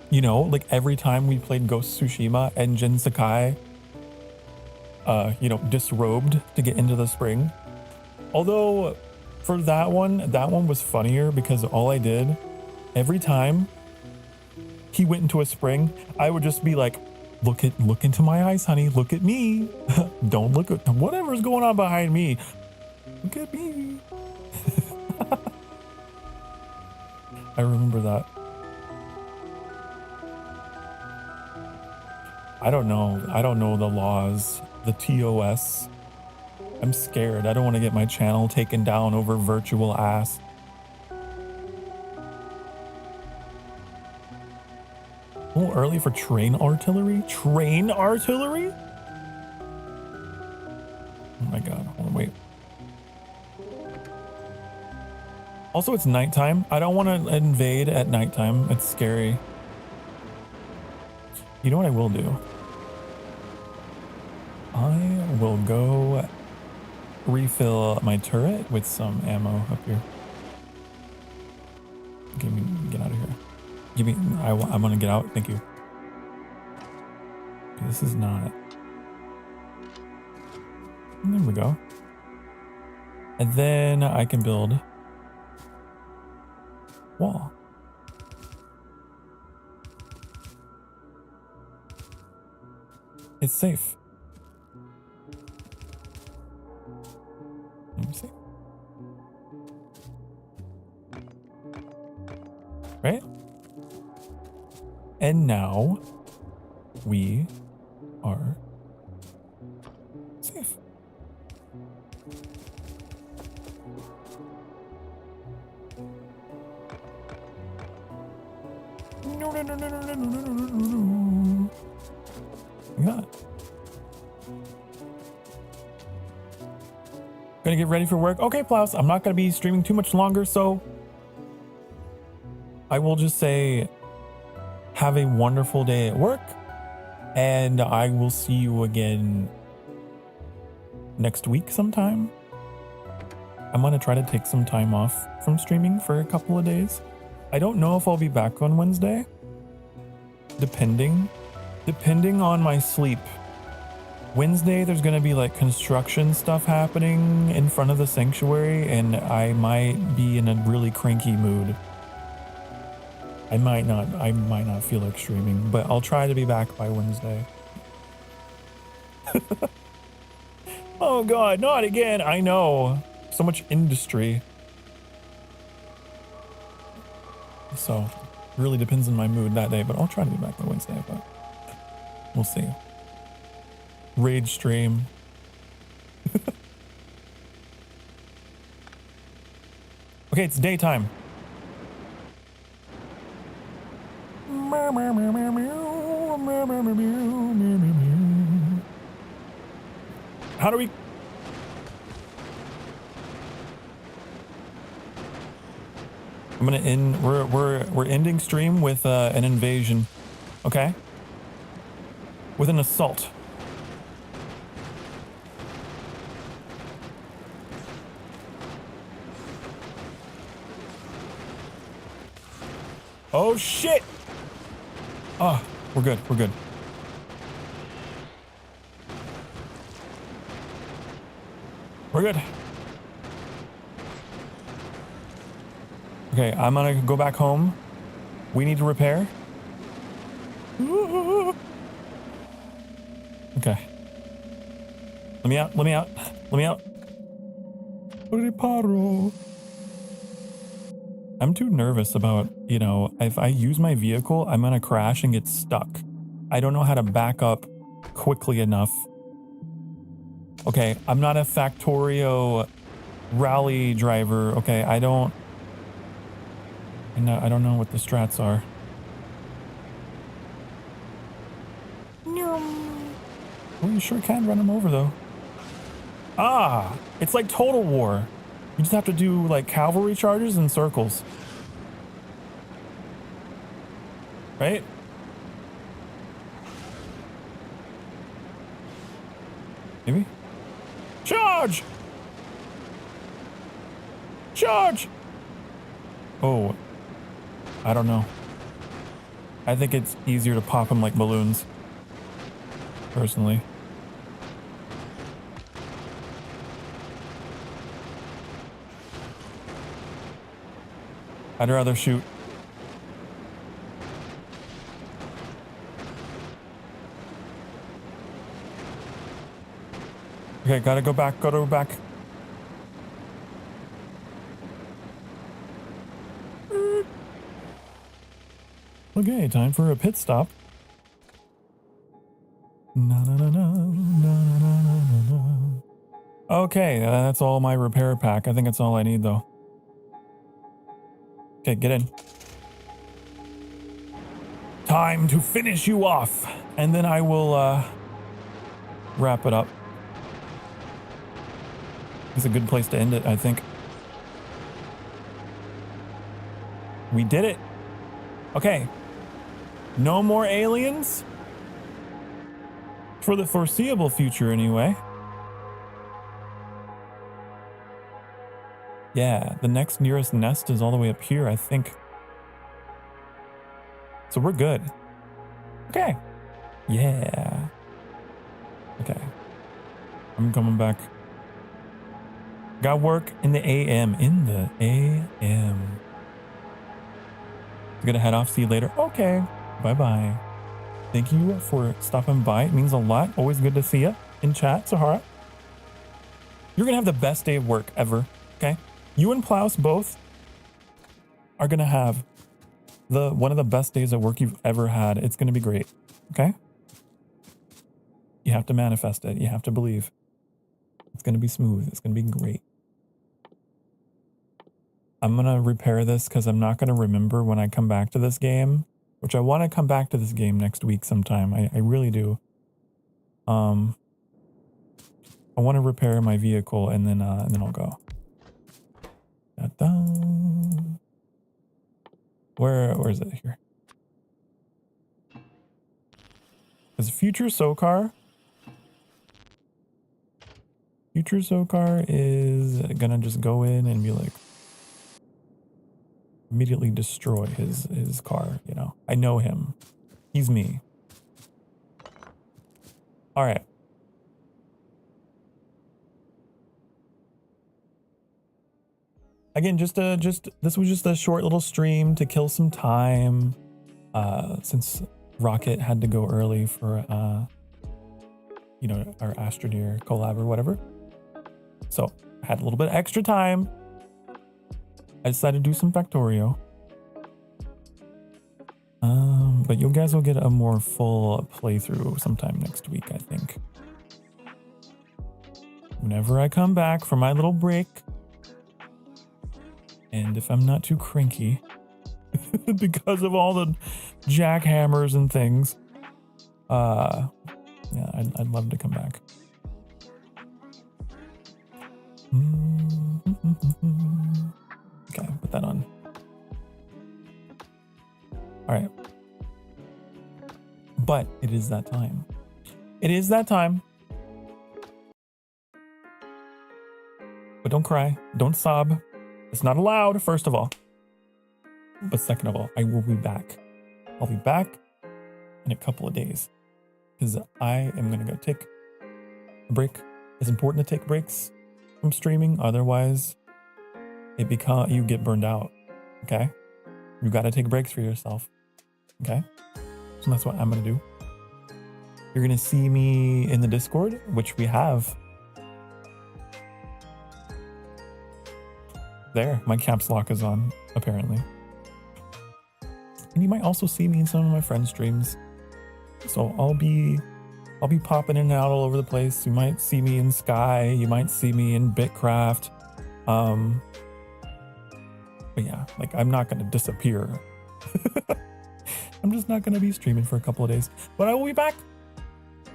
S1: You know, like every time we played Ghost of Tsushima and Jin Sakai, you know, disrobed to get into the spring. Although for that one was funnier because all I did, every time he went into a spring, I would just be like, look into my eyes, honey. Look at me. Don't look at whatever's going on behind me. Look at me. I remember that. I don't know the laws, the TOS. I'm scared. I don't want to get my channel taken down over virtual ass. A little early for train artillery? Train artillery? Oh my god, hold on, wait. Also, it's nighttime. I don't want to invade at nighttime. It's scary. You know what I will do? I will go refill my turret with some ammo up here. Get out of here. Give me, I want to get out. Thank you. Okay, this is not. And there we go. And then I can build wall. It's safe. Let me see. Right? And now we are safe. Yeah. Gonna get ready for work. Okay, Plaus, I'm not gonna be streaming too much longer, so I will just say have a wonderful day at work, and I will see you again next week sometime. I'm gonna try to take some time off from streaming for a couple of days. I don't know if I'll be back on Wednesday, depending on my sleep. Wednesday, there's gonna be like construction stuff happening in front of the sanctuary, and I might be in a really cranky mood. I might not feel like streaming, but I'll try to be back by Wednesday. Oh God, not again. I know. So much industry. So, really depends on my mood that day, but I'll try to be back by Wednesday, but we'll see. Rage stream. Okay, it's daytime. How do we... I'm gonna end. We're ending stream with an invasion, okay? With an assault. Oh shit! Oh, we're good. We're good. We're good. Okay, I'm gonna go back home. We need to repair. Okay. Let me out. Let me out. Let me out. Reparo. I'm too nervous about, you know, if I use my vehicle, I'm gonna crash and get stuck. I don't know how to back up quickly enough. Okay, I'm not a Factorio rally driver. Okay, I don't know what the strats are. Oh, you sure can run him over though. Ah, it's like Total War. You just have to do like cavalry charges and circles. Right? Maybe? Charge! Charge! Oh, I don't know. I think it's easier to pop them like balloons. Personally. I'd rather shoot. Okay, gotta go back, gotta go back. Okay, time for a pit stop. Okay, that's all my repair pack. I think that's all I need though. Okay, get in. Time to finish you off, and then I will wrap it up. It's a good place to end it, I think. We did it. Okay. No more aliens. For the foreseeable future, anyway. Yeah, the next nearest nest is all the way up here, I think. So we're good. Okay. Yeah. Okay. I'm coming back. Got work in the AM. In the AM. We're gonna head off. See you later. Okay. Bye-bye. Thank you for stopping by. It means a lot. Always good to see you in chat, Sahara. You're gonna have the best day of work ever, okay? You and Plaus both are gonna have one of the best days of work you've ever had. It's gonna be great, okay? You have to manifest it. You have to believe. It's gonna be smooth. It's gonna be great. I'm gonna repair this because I'm not gonna remember when I come back to this game, which I want to come back to this game next week sometime. I really do. I want to repair my vehicle and then I'll go. Da-da. Where is it here? Is future Sokar is gonna just go in and be like immediately destroy his car, you know. I know him. He's me. All right. Again, this was just a short little stream to kill some time, since Rocket had to go early for, you know, our Astroneer collab or whatever. So I had a little bit of extra time. I decided to do some Factorio. But you guys will get a more full playthrough sometime next week, I think. Whenever I come back from my little break. And if I'm not too cranky because of all the jackhammers and things, yeah, I'd love to come back. Okay, put that on. All right. But it is that time. It is that time. But don't cry. Don't sob. It's not allowed, first of all. But second of all, I will be back. I'll be back in a couple of days. Because I am going to go take a break. It's important to take breaks from streaming. Otherwise, you get burned out. Okay? You got to take breaks for yourself. Okay? So that's what I'm going to do. You're going to see me in the Discord, which we have. There, my caps lock is on, apparently. And you might also see me in some of my friends' streams. So I'll be popping in and out all over the place. You might see me in Sky, you might see me in Bitcraft. But yeah, like I'm not gonna disappear. I'm just not gonna be streaming for a couple of days. But I will be back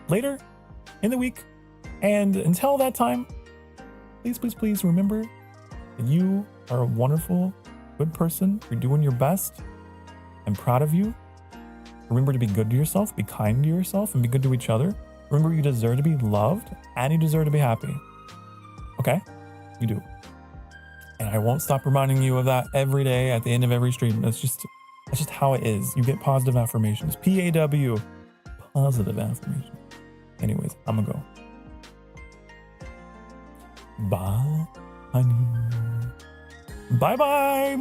S1: later in the week. And until that time, please remember that you are a wonderful, good person. You're doing your best. I'm proud of you. Remember to be good to yourself, be kind to yourself, and be good to each other. Remember you deserve to be loved and you deserve to be happy. Okay? You do. And I won't stop reminding you of that every day at the end of every stream. That's just how it is. You get positive affirmations. PAW. Positive affirmation. Anyways, I'm gonna go. Bye, honey. Bye-bye.